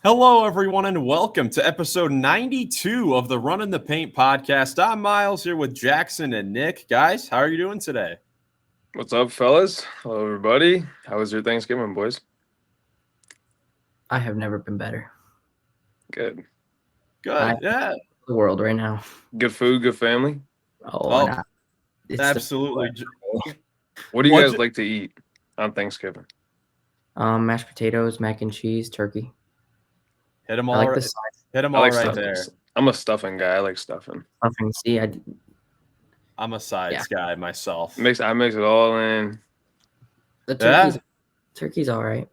Hello, everyone, and welcome to episode 92 of the Run in the Paint podcast. I'm Miles here with Jackson and Nick. Guys, how are you doing today? What's up, fellas? Hello, everybody. How was your Thanksgiving, boys? I have never been better. Good. Good, yeah. The world right now. Good food, good family. Absolutely. What do you guys like to eat on Thanksgiving? Mashed potatoes, mac and cheese, turkey. Hit them all, right there. I'm a stuffing guy. I like stuffing. Stuffing. See, I'm a sides guy myself. I mix it all in. The turkey's all right.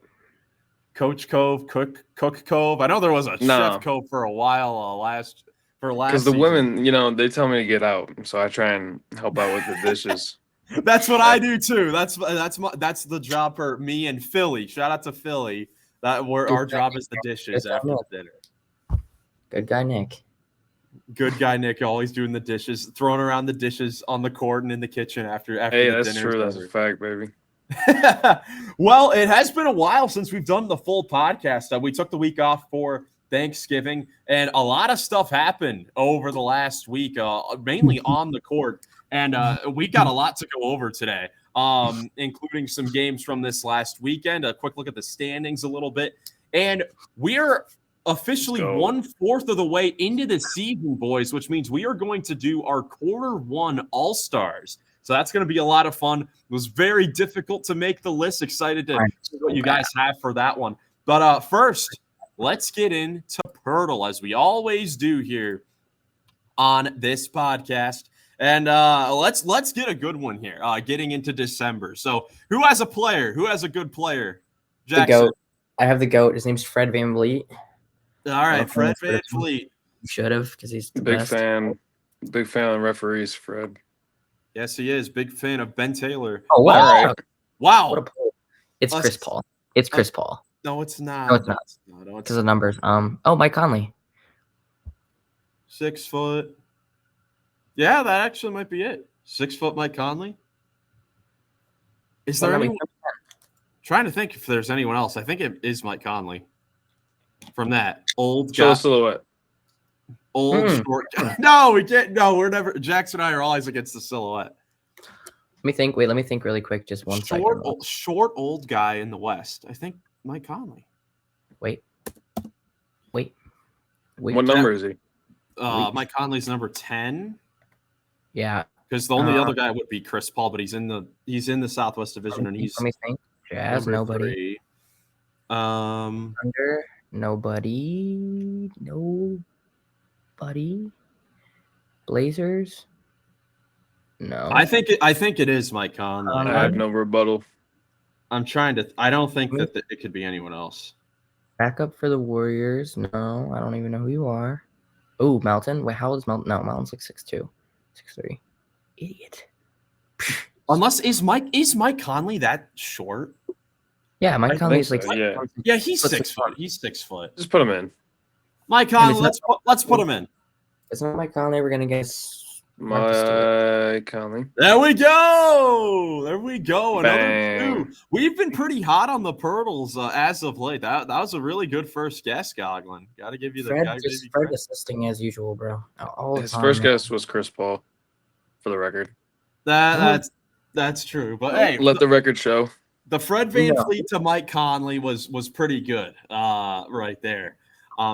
Coach Cove, Cook Cove. I know there was a Chef Cove for a while last because the women, they tell me to get out, so I try and help out with the dishes. That's what I do too. That's the job for me and Philly. Shout out to Philly. Our job is the dishes after the dinner. Good guy, Nick. Good guy, Nick. Always doing the dishes, throwing around the dishes on the court and in the kitchen after Hey, the that's true. That's a fact, baby. Well, it has been a while since we've done the full podcast. We took the week off for Thanksgiving, and a lot of stuff happened over the last week, mainly on the court. And we got a lot to go over today, including some games from this last weekend, a quick look at the standings a little bit. And we're officially 1/4 of the way into the season, boys, which means we are going to do our quarter one All-Stars. So that's going to be a lot of fun. It was very difficult to make the list. Excited to see what you guys have for that one. But first, let's get into PERTL, as we always do here on this podcast. And let's get a good one here, getting into December. So who has a player? Who has a good player? Jackson. The GOAT. I have the GOAT. His name's Fred VanVleet. All right, Fred VanVleet. You should have, because he's the big best. Big fan of referees, Fred. Yes, he is. Big fan of Ben Taylor. Oh, wow. All right. Wow. What a pull. It's Chris Paul. It's Chris Paul. No, it's not. No, it's not. Because of numbers. Mike Conley. 6 foot. Yeah, that actually might be it. 6 foot Mike Conley. Is there anyone? Trying to think if there's anyone else. I think it is Mike Conley. From that old guy. Silhouette. Old short guy. No, we can't. No, we're never. Jackson and I are always against the silhouette. Let me think really quick. Just one second. Short old guy in the West. I think Mike Conley. Wait. What number is he? Mike Conley's number 10. Yeah. Because the only other guy would be Chris Paul, but he's in the Southwest Division, and he's. Let me think. Jazz, nobody. 3. Thunder, nobody. Blazers, no. I think it is Mike Conley. I have no rebuttal. I'm trying to. I don't think that it could be anyone else. Backup for the Warriors. No, I don't even know who you are. Oh, Melton. Wait, how old is Melton? No, Melton's like 6'2", 6'3". Idiot. Unless is Mike Conley that short? Yeah, Mike Conley's like yeah, he's 6 foot. He's 6 foot. Just put him in. Mike Conley. Let's put him in. It's not Mike Conley. We're gonna guess Mike Conley. There we go. Another 2. We've been pretty hot on the PERTLs as of late. That was a really good first guess, Goglin. Got to give you the Fred assisting as usual, bro. His first guess was Chris Paul, for the record. That's true. But hey, let the record show. The Fred VanVleet to Mike Conley was pretty good right there.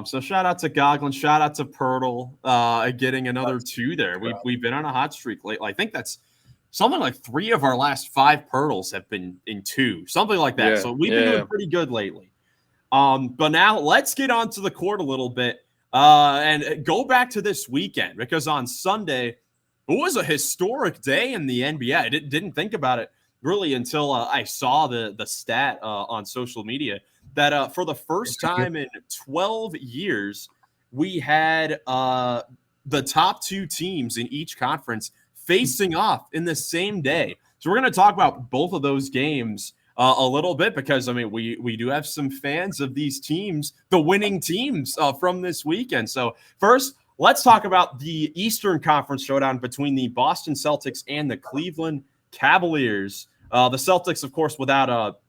So shout out to Goglin, shout out to PERTL getting another 2 there. We've been on a hot streak lately. I think that's something like 3 of our last 5 PERTLs have been in 2, something like that. So we've been doing pretty good lately. But now let's get onto the court a little bit and go back to this weekend, because on Sunday it was a historic day in the NBA. I didn't think about it really until I saw the stat on social media that for the first time in 12 years, we had the top 2 teams in each conference facing off in the same day. So we're going to talk about both of those games a little bit, because, I mean, we do have some fans of these teams, the winning teams from this weekend. So first, let's talk about the Eastern Conference showdown between the Boston Celtics and the Cleveland Cavaliers. The Celtics, of course, without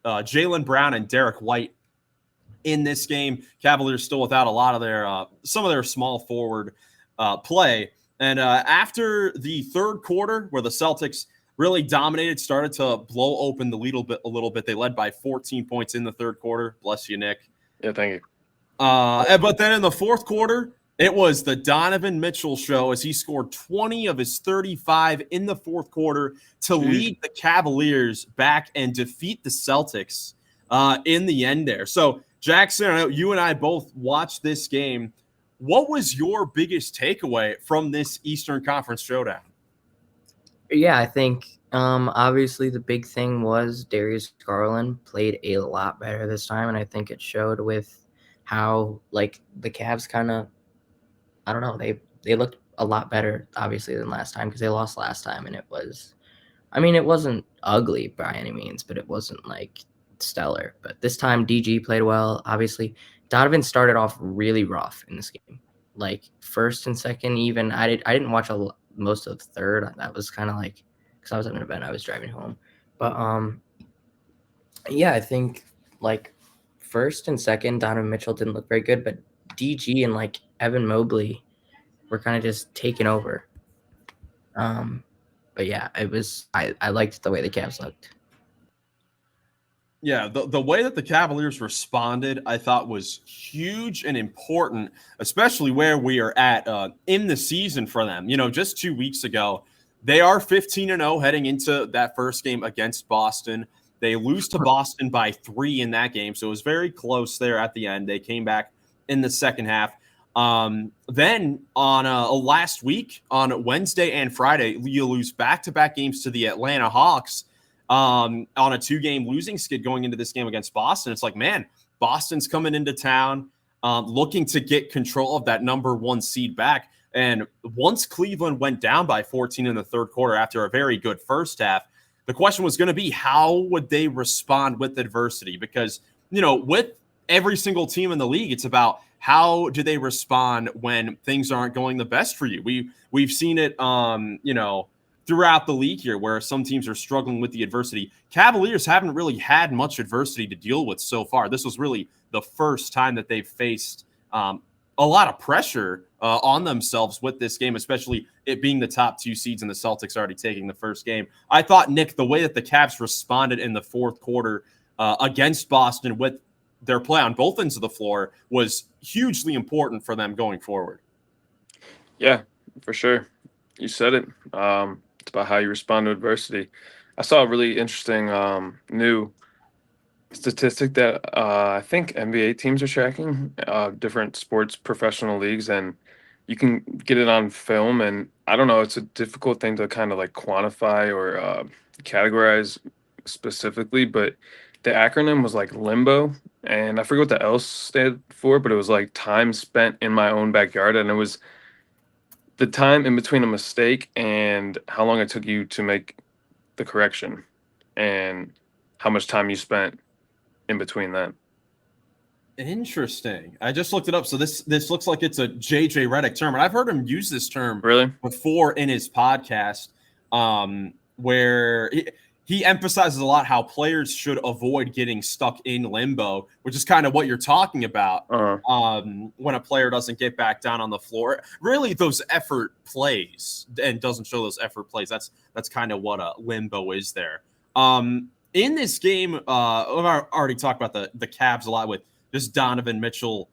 Jaylen Brown and Derek White in this game. Cavaliers still without a lot of their some of their small forward play. And after the third quarter, where the Celtics really dominated, started to blow open the lead a little bit. They led by 14 points in the third quarter. Bless you, Nick. Yeah, thank you. But then in the fourth quarter, it was the Donovan Mitchell show as he scored 20 of his 35 in the fourth quarter to lead the Cavaliers back and defeat the Celtics in the end there. So, Jackson, I know you and I both watched this game. What was your biggest takeaway from this Eastern Conference showdown? Yeah, I think obviously the big thing was Darius Garland played a lot better this time, and I think it showed with how like the Cavs kind of, I don't know, they looked a lot better obviously than last time because they lost last time, and it wasn't ugly by any means, but it wasn't like stellar. But this time DG played well. Obviously, Donovan started off really rough in this game, like first and second. Even I didn't watch most of the third. That was kind of like because I was at an event, I was driving home. But yeah, I think like first and second, Donovan Mitchell didn't look very good, but DG and like Evan Mobley were kind of just taking over. But yeah, it was I liked the way the Cavs looked. Yeah, the way that the Cavaliers responded, I thought was huge and important, especially where we are at in the season for them. You know, just 2 weeks ago, they are 15-0 heading into that first game against Boston. They lose to Boston by 3 in that game, so it was very close there at the end. They came back in the second half. Then on last week, on Wednesday and Friday, you lose back-to-back games to the Atlanta Hawks. On a 2-game losing skid going into this game against Boston. It's like, man, Boston's coming into town looking to get control of that number 1 seed back. And once Cleveland went down by 14 in the third quarter after a very good first half, the question was going to be, how would they respond with adversity? Because, you know, with every single team in the league, it's about how do they respond when things aren't going the best for you. We've seen it, you know, throughout the league here where some teams are struggling with the adversity. Cavaliers haven't really had much adversity to deal with so far. This was really the first time that they've faced a lot of pressure on themselves with this game, especially it being the top 2 seeds and the Celtics already taking the first game. I thought, Nick, the way that the Cavs responded in the fourth quarter against Boston with their play on both ends of the floor was hugely important for them going forward. Yeah, for sure. You said it. It's about how you respond to adversity. I saw a really interesting new statistic that I think NBA teams are tracking, different sports professional leagues, and you can get it on film. And I don't know, it's a difficult thing to kind of like quantify or categorize specifically, but the acronym was like limbo, and I forget what the L stood for, but it was like time spent in my own backyard, and it was the time in between a mistake and how long it took you to make the correction and how much time you spent in between that. Interesting. I just looked it up. So this looks like it's a JJ Redick term, and I've heard him use this term before in his podcast, where he emphasizes a lot how players should avoid getting stuck in limbo, which is kind of what you're talking about when a player doesn't get back down on the floor. Really, those effort plays and doesn't show those effort plays. That's kind of what a limbo is there. In this game, I've already talked about the Cavs a lot with just Donovan Mitchell,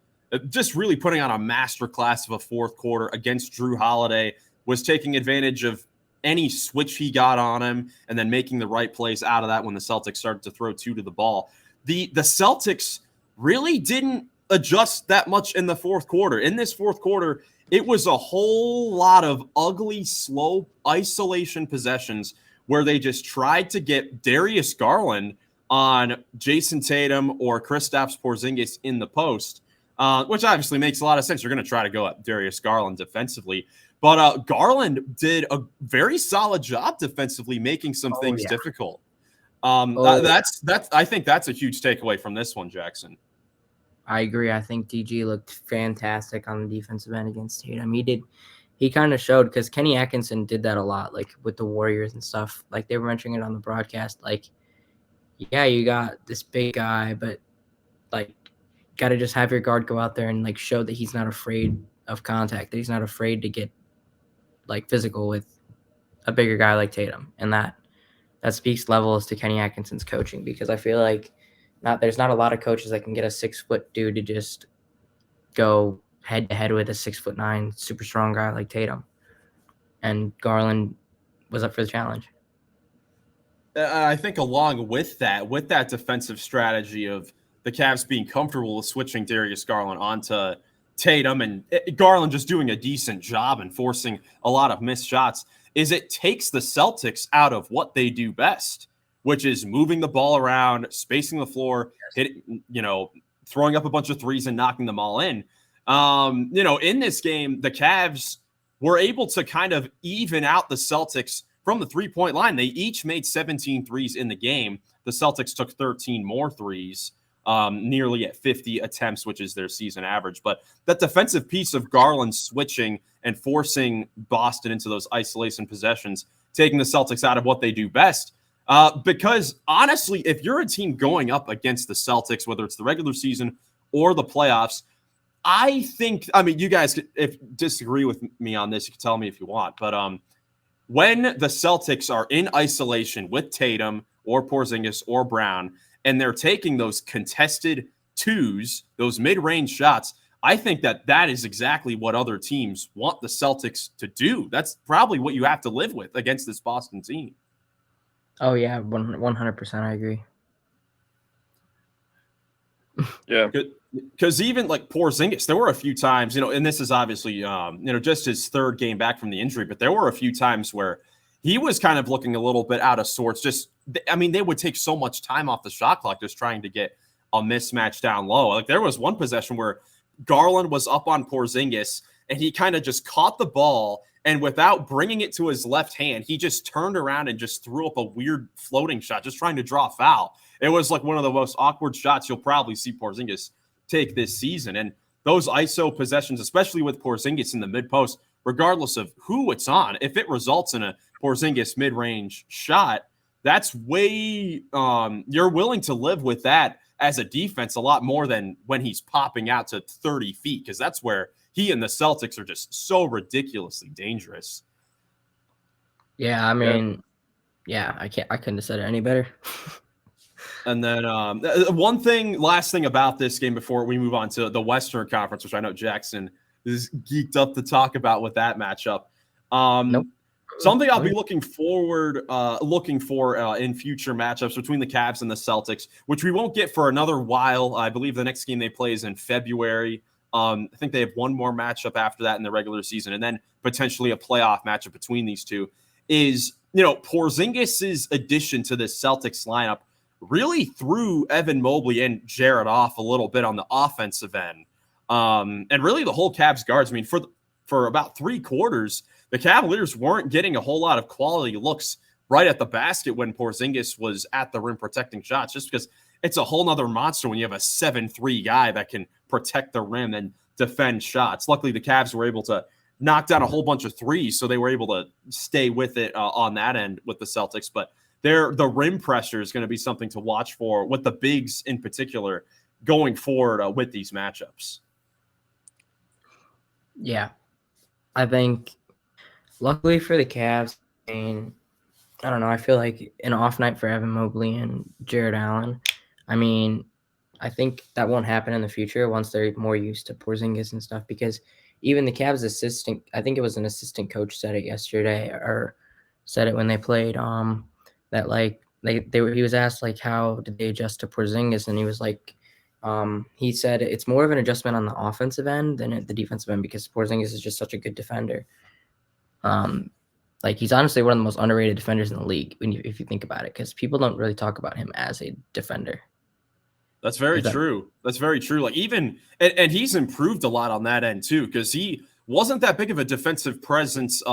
just really putting on a masterclass of a fourth quarter against Drew Holiday, was taking advantage of any switch he got on him and then making the right plays out of that when the Celtics started to throw 2 to the ball. The Celtics really didn't adjust that much in the fourth quarter. In this fourth quarter, it was a whole lot of ugly, slow isolation possessions where they just tried to get Darius Garland on Jason Tatum or Kristaps Porzingis in the post, which obviously makes a lot of sense. You're going to try to go at Darius Garland defensively. But Garland did a very solid job defensively, making some things difficult. I think that's a huge takeaway from this one, Jackson. I agree. I think DG looked fantastic on the defensive end against Tatum. He kind of showed, because Kenny Atkinson did that a lot, like with the Warriors and stuff. Like they were mentioning it on the broadcast. Like, yeah, you got this big guy, but like got to just have your guard go out there and like show that he's not afraid of contact, that he's not afraid to get like physical with a bigger guy like Tatum. And that speaks levels to Kenny Atkinson's coaching, because I feel like there's not a lot of coaches that can get a 6-foot dude to just go head to head with a 6'9" super strong guy like Tatum. And Garland was up for the challenge. I think along with that defensive strategy of the Cavs being comfortable with switching Darius Garland onto Tatum and Garland just doing a decent job and forcing a lot of missed shots, is it takes the Celtics out of what they do best, which is moving the ball around, spacing the floor, throwing up a bunch of threes and knocking them all in. In this game, the Cavs were able to kind of even out the Celtics from the three-point line. They each made 17 threes in the game. The Celtics took 13 more threes, nearly at 50 attempts, which is their season average. But that defensive piece of Garland switching and forcing Boston into those isolation possessions, taking the Celtics out of what they do best. Because honestly, if you're a team going up against the Celtics, whether it's the regular season or the playoffs, you guys, if disagree with me on this, you can tell me if you want. But when the Celtics are in isolation with Tatum or Porzingis or Brown, and they're taking those contested twos, those mid-range shots, I think that is exactly what other teams want the Celtics to do. That's probably what you have to live with against this Boston team. Oh, yeah, 100%. I agree. Yeah. Because even like Porzingis, there were a few times, and this is obviously, just his third game back from the injury, but there were a few times where he was kind of looking a little bit out of sorts. They would take so much time off the shot clock just trying to get a mismatch down low. Like there was one possession where Garland was up on Porzingis and he kind of just caught the ball, and without bringing it to his left hand, he just turned around and just threw up a weird floating shot, just trying to draw a foul. It was like one of the most awkward shots you'll probably see Porzingis take this season. And those ISO possessions, especially with Porzingis in the mid-post, regardless of who it's on, if it results in a Porzingis mid-range shot, that's way you're willing to live with that as a defense a lot more than when he's popping out to 30 feet, because that's where he and the Celtics are just so ridiculously dangerous. Yeah, I mean, I couldn't have said it any better. And then last thing about this game before we move on to the Western Conference, which I know Jackson is geeked up to talk about with that matchup. Nope. Something I'll be looking for in future matchups between the Cavs and the Celtics, which we won't get for another while. I believe the next game they play is in February. I think they have one more matchup after that in the regular season, and then potentially a playoff matchup between these two. Is Porzingis' addition to this Celtics lineup really threw Evan Mobley and Jarrett off a little bit on the offensive end. And really the whole Cavs guards. I mean, for about 3 quarters, the Cavaliers weren't getting a whole lot of quality looks right at the basket when Porzingis was at the rim protecting shots, just because it's a whole nother monster when you have a 7'3" guy that can protect the rim and defend shots. Luckily, the Cavs were able to knock down a whole bunch of threes, so they were able to stay with it on that end with the Celtics. But the rim pressure is going to be something to watch for with the bigs in particular going forward with these matchups. Yeah, I think luckily for the Cavs, I mean, I don't know. I feel like an off night for Evan Mobley and Jared Allen. I mean, I think that won't happen in the future once they're more used to Porzingis and stuff, because even the Cavs assistant, I think it was an assistant coach said it yesterday, or said it when they played, that like he was asked like how did they adjust to Porzingis, and he was like, he said it's more of an adjustment on the offensive end than at the defensive end, because Porzingis is just such a good defender. Like he's honestly one of the most underrated defenders in the league if you think about it, because people don't really talk about him as a defender. That's very true. That's very true. Like even and he's improved a lot on that end too, because he wasn't that big of a defensive presence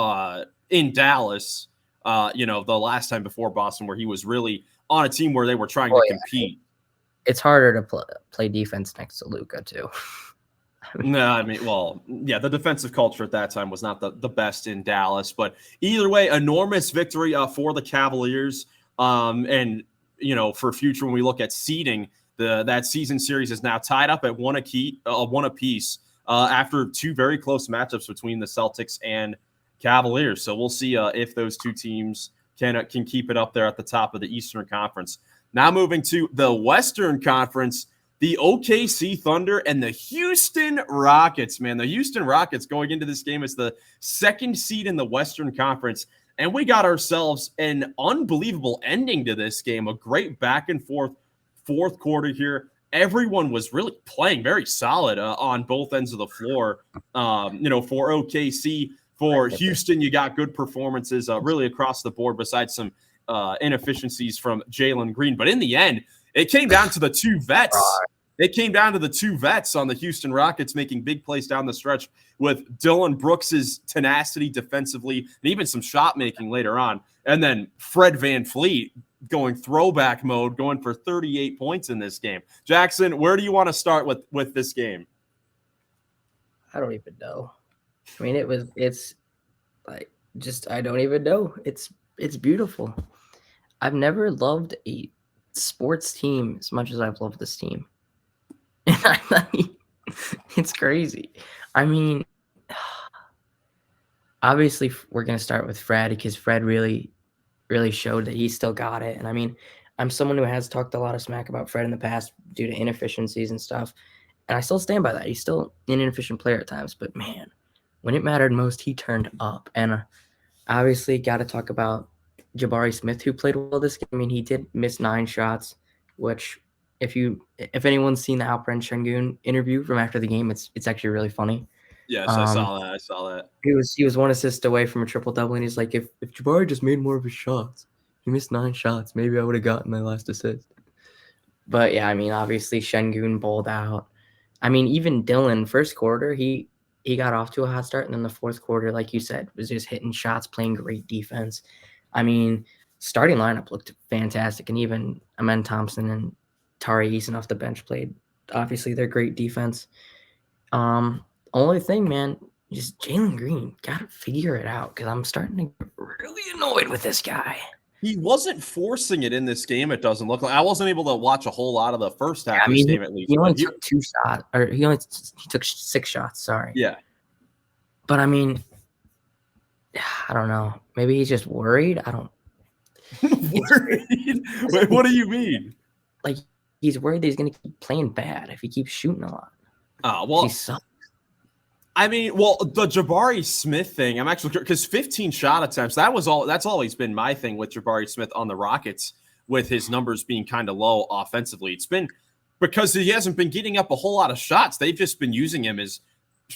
in Dallas. The last time before Boston, where he was really on a team where they were trying to compete. It's harder to play defense next to Luka too. The defensive culture at that time was not the best in Dallas, but either way, enormous victory for the Cavaliers. And for future, when we look at seeding, That season series is now tied up at one apiece after two very close matchups between the Celtics and Cavaliers. So we'll see if those two teams can keep it up there at the top of the Eastern Conference. Now moving to the Western Conference, the OKC Thunder and the Houston Rockets, man. The Houston Rockets going into this game as the second seed in the Western Conference. And we got ourselves an unbelievable ending to this game, a great back and forth fourth quarter here. Everyone was really playing very solid on both ends of the floor. For OKC, for Houston, you got good performances really across the board besides some inefficiencies from Jalen Green. But in the end, it came down to the two vets. It came down to the two vets on the Houston Rockets making big plays down the stretch with Dylan Brooks's tenacity defensively and even some shot making later on. And then Fred VanVleet going throwback mode, going for 38 points in this game. Jackson, where do you want to start with this game? I don't even know. I mean, it's like I don't even know. It's beautiful. I've never loved a sports team as much as I've loved this team. I mean, it's crazy. I mean, obviously we're going to start with Fred because Fred really showed that he still got it. And I mean, I'm someone who has talked a lot of smack about Fred in the past due to inefficiencies and stuff. And I still stand by that. He's still an inefficient player at times, but man, when it mattered most, he turned up. And obviously got to talk about Jabari Smith, who played well this game. I mean, he did miss 9 shots, which if anyone's seen the Alperen Şengün interview from after the game, it's actually really funny. Yes, I saw that. He was 1 assist away from a triple-double, and he's like, if Jabari just made more of his shots, he missed 9 shots, maybe I would have gotten my last assist. But yeah, I mean, obviously Şengün bowled out. I mean, even Dylan, first quarter, he got off to a hot start, and then the fourth quarter, like you said, was just hitting shots, playing great defense. I mean, starting lineup looked fantastic, and even Amen Thompson and Tari Eason off the bench played. Obviously, they're great defense. Only thing, man, just Jalen Green got to figure it out because I'm starting to get really annoyed with this guy. He wasn't forcing it in this game, it doesn't look like. I wasn't able to watch a whole lot of the first half of this game, at least. He only took 2 shots, or he took 6 shots, sorry. Yeah. But, I mean, I don't know. Maybe he's just worried. I don't. Worried? Wait, what do you mean? Like, he's worried that he's going to keep playing bad if he keeps shooting a lot. Well, he sucks. I mean, the Jabari Smith thing, I'm actually because 15 shot attempts, that's always been my thing with Jabari Smith on the Rockets, with his numbers being kind of low offensively. It's been because he hasn't been getting up a whole lot of shots. They've just been using him as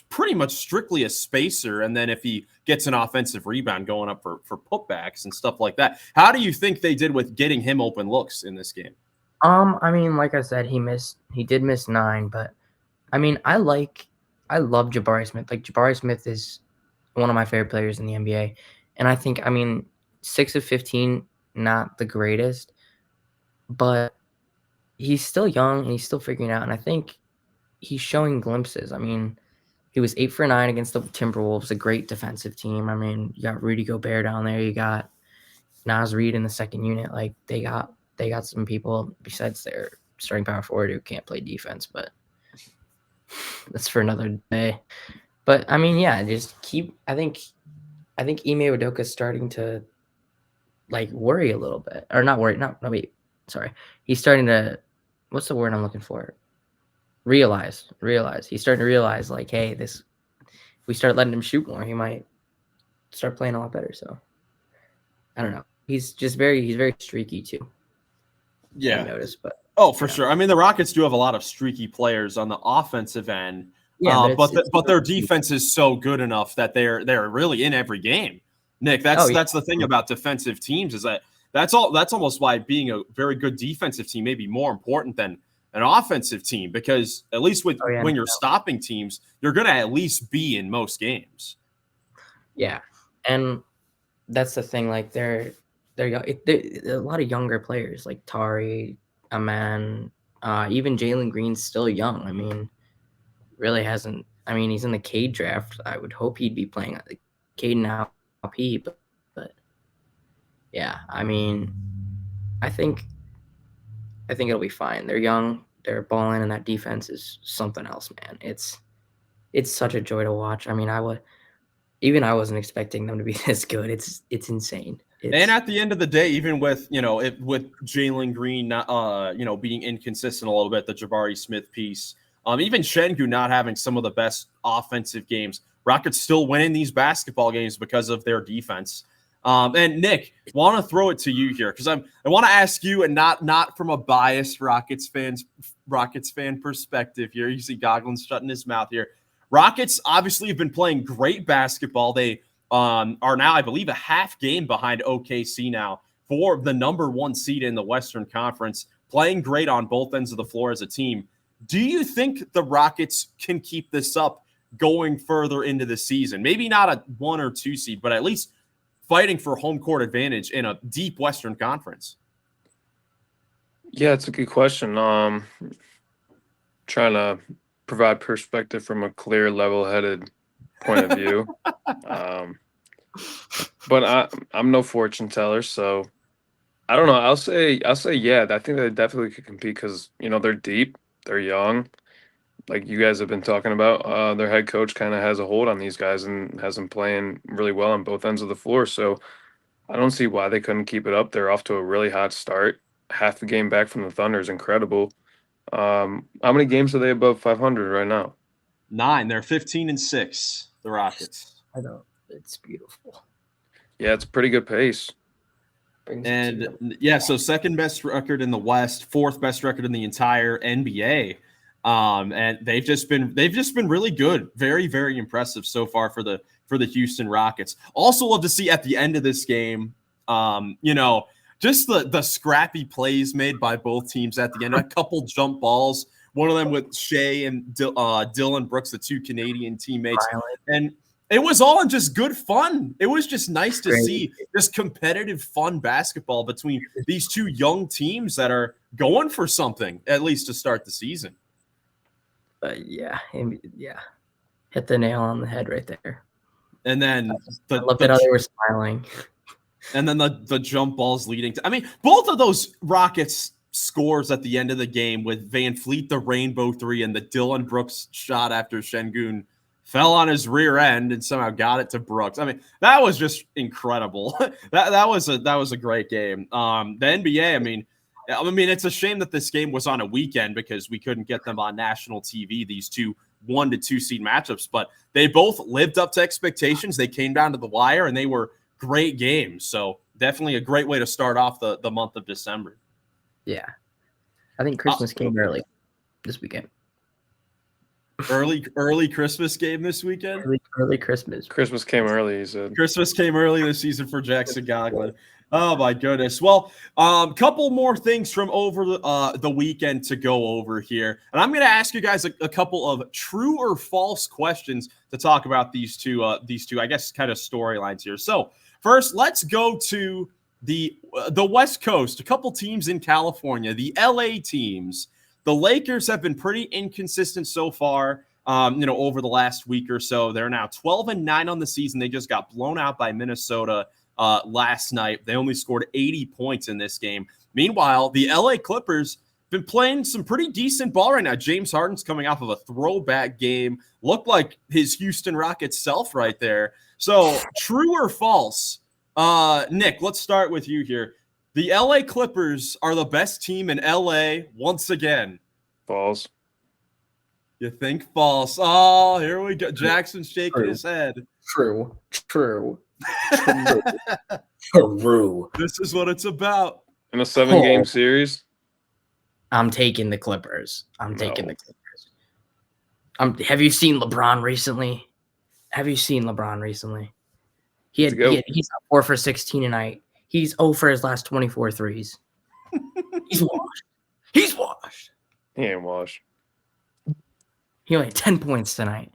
pretty much strictly a spacer, and then if he gets an offensive rebound, going up for putbacks and stuff like that. How do you think they did with getting him open looks in this game? I mean, like I said, he did miss 9, but I mean, I love Jabari Smith. Like, Jabari Smith is one of my favorite players in the NBA. And I think, 6 of 15, not the greatest, but he's still young and he's still figuring out. And I think he's showing glimpses. I mean, he was 8 for 9 against the Timberwolves, a great defensive team. I mean, you got Rudy Gobert down there. You got Naz Reid in the second unit. Like, they got some people besides their starting power forward who can't play defense, but that's for another day. But I mean, yeah, just keep. I think Ime Udoka is starting to like worry a little bit, or not worry. No, wait, sorry. He's starting to. What's the word I'm looking for? Realize. He's starting to realize, like, hey, if we start letting him shoot more, he might start playing a lot better. So I don't know. He's very streaky too. Yeah, I noticed, but. Oh, for sure. I mean, the Rockets do have a lot of streaky players on the offensive end, but their defense is so good enough that they're really in every game. Nick, that's the thing about defensive teams is that's almost why being a very good defensive team may be more important than an offensive team, because at least when you're stopping teams, you're going to at least be in most games. Yeah, and that's the thing. Like they're a lot of younger players like Tari. Aman, even Jalen Green's still young. I mean, really hasn't. I mean, he's in the Cade draft. I would hope he'd be playing Cade now, but yeah. I mean, I think it'll be fine. They're young. They're balling, and that defense is something else, man. It's such a joy to watch. I mean, I wasn't expecting them to be this good. It's insane. And at the end of the day, even with with Jalen Green not being inconsistent a little bit, the Jabari Smith piece, even Şengün not having some of the best offensive games, Rockets still winning these basketball games because of their defense. And Nick, want to throw it to you here because I want to ask you, and not from a biased Rockets fan perspective here. You see Goggins shutting his mouth here. Rockets obviously have been playing great basketball. They are now, I believe, a half game behind OKC now for the number 1 seed in the Western Conference, playing great on both ends of the floor as a team. Do you think the Rockets can keep this up going further into the season? Maybe not a 1 or 2 seed, but at least fighting for home court advantage in a deep Western Conference? Yeah, it's a good question. Trying to provide perspective from a clear, level-headed point of view. But I'm no fortune teller, so I don't know. I'll say yeah. I think they definitely could compete because they're deep, they're young, like you guys have been talking about. Their head coach kind of has a hold on these guys and has them playing really well on both ends of the floor. So I don't see why they couldn't keep it up. They're off to a really hot start. Half the game back from the Thunder is incredible. How many games are they above 500 right now? 9. They're 15-6. The Rockets. I know, it's beautiful. Yeah, it's a pretty good pace. And yeah, so second best record in the West, 4th best record in the entire NBA. And they've just been really good. Very, very impressive so far for the Houston Rockets. Also love to see at the end of this game, just the scrappy plays made by both teams at the end. A couple jump balls, one of them with Shea and Dylan Brooks, the 2 Canadian teammates. And it was all in just good fun. It was just nice to see this competitive, fun basketball between these 2 young teams that are going for something, at least to start the season. Yeah, hit the nail on the head right there. And then I love that they were smiling. And then the jump balls leading to, I mean, both of those Rockets scores at the end of the game with Van Fleet, the rainbow 3, and the Dylan Brooks shot after Şengün fell on his rear end and somehow got it to Brooks. I mean, that was just incredible. that was a great game. The NBA, I mean, it's a shame that this game was on a weekend because we couldn't get them on national TV, these 2 1 to 2 seed matchups, but they both lived up to expectations. They came down to the wire and they were great games. So definitely a great way to start off the month of December. Yeah. I think Christmas came early this weekend. Early Christmas game this weekend? Early Christmas. Christmas came early, he said. Christmas came early this season for Jackson Goglin. Oh, my goodness. Well, couple more things from over the weekend to go over here. And I'm going to ask you guys a couple of true or false questions to talk about these two, I guess, kind of storylines here. So first, let's go to the West Coast, a couple teams in California, the LA teams. The Lakers have been pretty inconsistent so far, over the last week or so. They're now 12-9 on the season. They just got blown out by Minnesota last night. They only scored 80 points in this game. Meanwhile, the LA Clippers been playing some pretty decent ball right now. James Harden's coming off of a throwback game. Looked like his Houston Rockets self right there. So true or false? Nick, let's start with you here. The LA Clippers are the best team in LA once again. False. You think false? Oh, here we go. Jackson's shaking his head. True. True. This is what it's about. In a 7-game series? I'm taking the Clippers. Taking the Clippers. Have you seen LeBron recently? He's up 4 for 16 tonight. He's 0 for his last 24 threes. He's washed. He ain't washed. He only had 10 points tonight.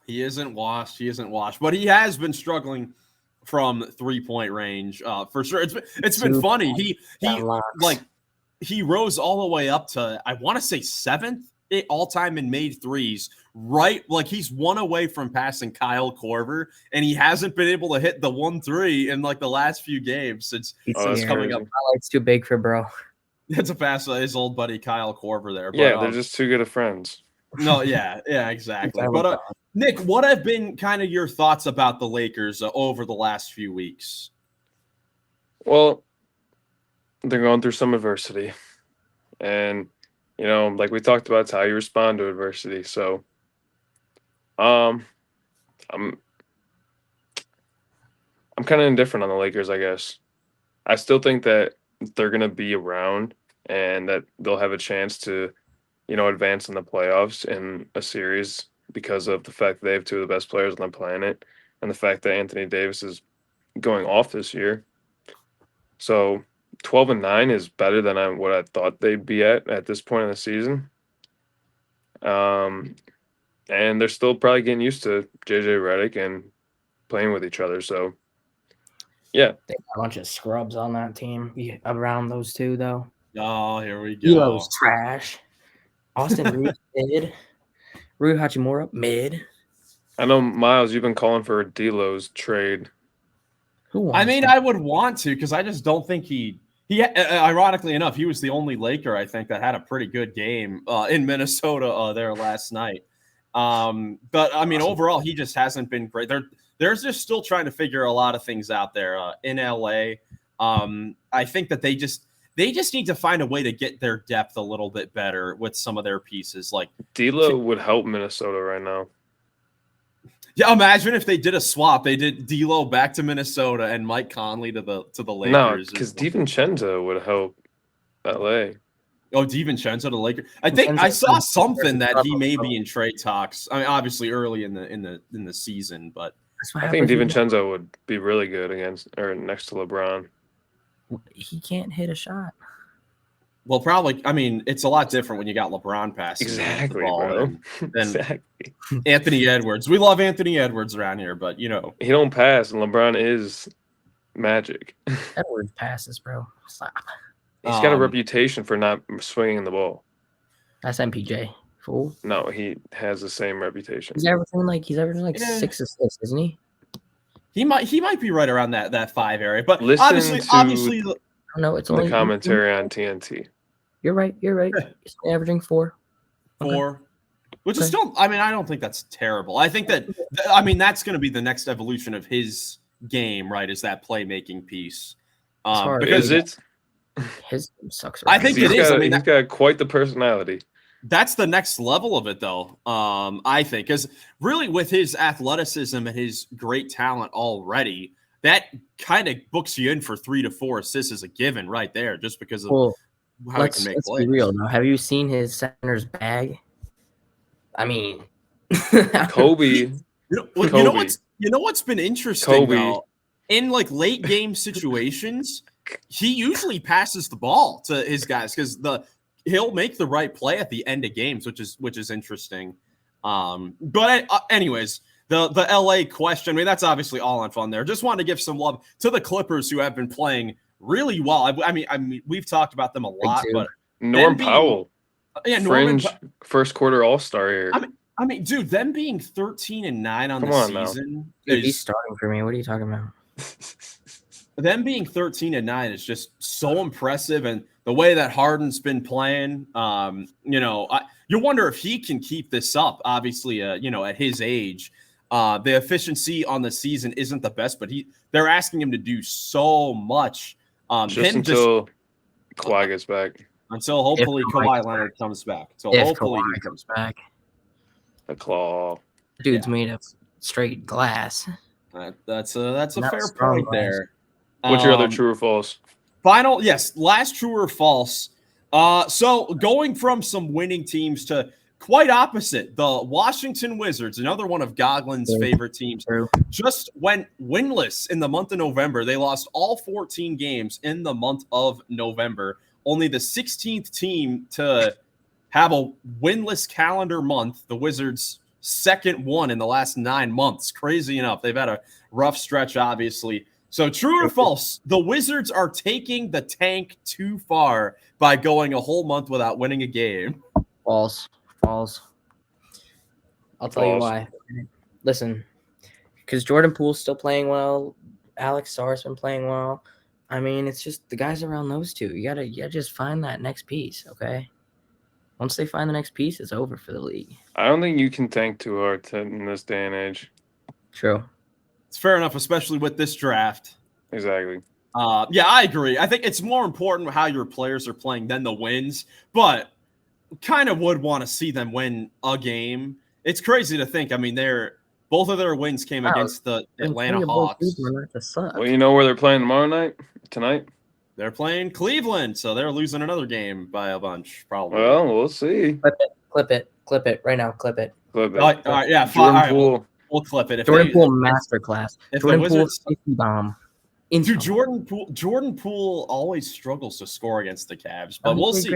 He isn't washed. But he has been struggling from 3-point range for sure. It's been funny. He rose all the way up to, I want to say, 7th all-time in made threes. Right, like he's 1 away from passing Kyle Korver, and he hasn't been able to hit the 1-3 in like the last few games since he's coming up. Highlight's too big for bro. It's a pass to his old buddy Kyle Korver there. But, Yeah, they're just too good of friends. No, yeah, exactly. But Nick, what have been kind of your thoughts about the Lakers over the last few weeks? Well, they're going through some adversity, and like we talked about, it's how you respond to adversity. So, I'm kind of indifferent on the Lakers, I guess. I still think that they're going to be around and that they'll have a chance to, advance in the playoffs in a series because of the fact that they have two of the best players on the planet and the fact that Anthony Davis is going off this year. So 12-9 is better than what I thought they'd be at this point in the season. And they're still probably getting used to JJ Redick and playing with each other. So, yeah. They got a bunch of scrubs on that team around those two, though. Oh, here we go. Elo's trash. Austin Reeves, mid. Rui Hachimura, mid. I know, Miles, you've been calling for a D'Lo's trade. I would want to because I just don't think he ironically enough, he was the only Laker, I think, that had a pretty good game in Minnesota there last night. But, I mean, overall, he just hasn't been great. They're just still trying to figure a lot of things out there in L.A. I think that they just need to find a way to get their depth a little bit better with some of their pieces. Like D'Lo would help Minnesota right now. Yeah, imagine if they did a swap. They did D'Lo back to Minnesota and Mike Conley to the Lakers. No, because DiVincenzo would help LA. Oh, DiVincenzo to Lakers. I think I saw something that he may be in trade talks. I mean, obviously early in the season, but I think DiVincenzo would be really good against or next to LeBron. He can't hit a shot. Well, probably. I mean, it's a lot different when you got LeBron passing exactly, the ball bro. than Exactly. Anthony Edwards. We love Anthony Edwards around here, but he don't pass, and LeBron is magic. Edwards passes, bro. Stop. He's got a reputation for not swinging the ball. That's MPJ. Fool. No, he has the same reputation. He's averaging like 6 assists, isn't he? He might be right around that 5 area, but Listen obviously. No, it's only the commentary on TNT. You're right. He's averaging 4. 4. Which is still, I mean, I don't think that's terrible. I think that's going to be the next evolution of his game, right? Is that playmaking piece? Because his game sucks. I think it is. He's got quite the personality. That's the next level of it, though. I think, because really, with his athleticism and his great talent already, that kind of books you in for 3 to 4 assists as a given, right there, just because of how he can make plays. Let's be real now. Have you seen his center's bag? I mean, Kobe. You know what's been interesting though? In like late game situations, he usually passes the ball to his guys because he'll make the right play at the end of games, which is interesting. But anyways, the LA question. I mean, that's obviously all on fun there. Just wanted to give some love to the Clippers who have been playing really well. I mean, we've talked about them a lot, but Norm Powell. Yeah, fringe first quarter All-Star here. I mean, dude, them being 13-9 on the season. Dude, he's starting for me. What are you talking about? Them being 13-9 is just so impressive, and the way that Harden's been playing, you wonder if he can keep this up. Obviously, at his age, the efficiency on the season isn't the best, but they're asking him to do so much. Just until Kawhi gets back. Until hopefully Kawhi Leonard comes back. So hopefully he comes back. The claw. Dude's made of straight glass. That's a fair point there. What's your other true or false? Last true or false. So going from some winning teams to quite opposite, the Washington Wizards, another one of Goglin's favorite teams, just went winless in the month of November. They lost all 14 games in the month of November. Only the 16th team to have a winless calendar month. The Wizards' second one in the last 9 months. Crazy enough. They've had a rough stretch, obviously. So true or false, the Wizards are taking the tank too far by going a whole month without winning a game. False. I'll tell you why. Listen, because Jordan Poole's still playing well. Alex Sarr's been playing well. I mean, it's just the guys around those two. You gotta just find that next piece, okay? Once they find the next piece, it's over for the league. I don't think you can tank too hard in this day and age. True. It's fair enough, especially with this draft. Exactly. Yeah, I agree. I think it's more important how your players are playing than the wins, but kind of would want to see them win a game. It's crazy to think. I mean, both of their wins came against the Atlanta Hawks. Well, you know where they're playing tonight? They're playing Cleveland, so they're losing another game by a bunch, probably. Well, we'll see. Clip it right now. Clip it. All right, yeah, Jordan Poole. We'll clip it. Jordan Poole masterclass. Jordan Poole 50 bomb. Dude, Jordan Poole always struggles to score against the Cavs, but we'll see.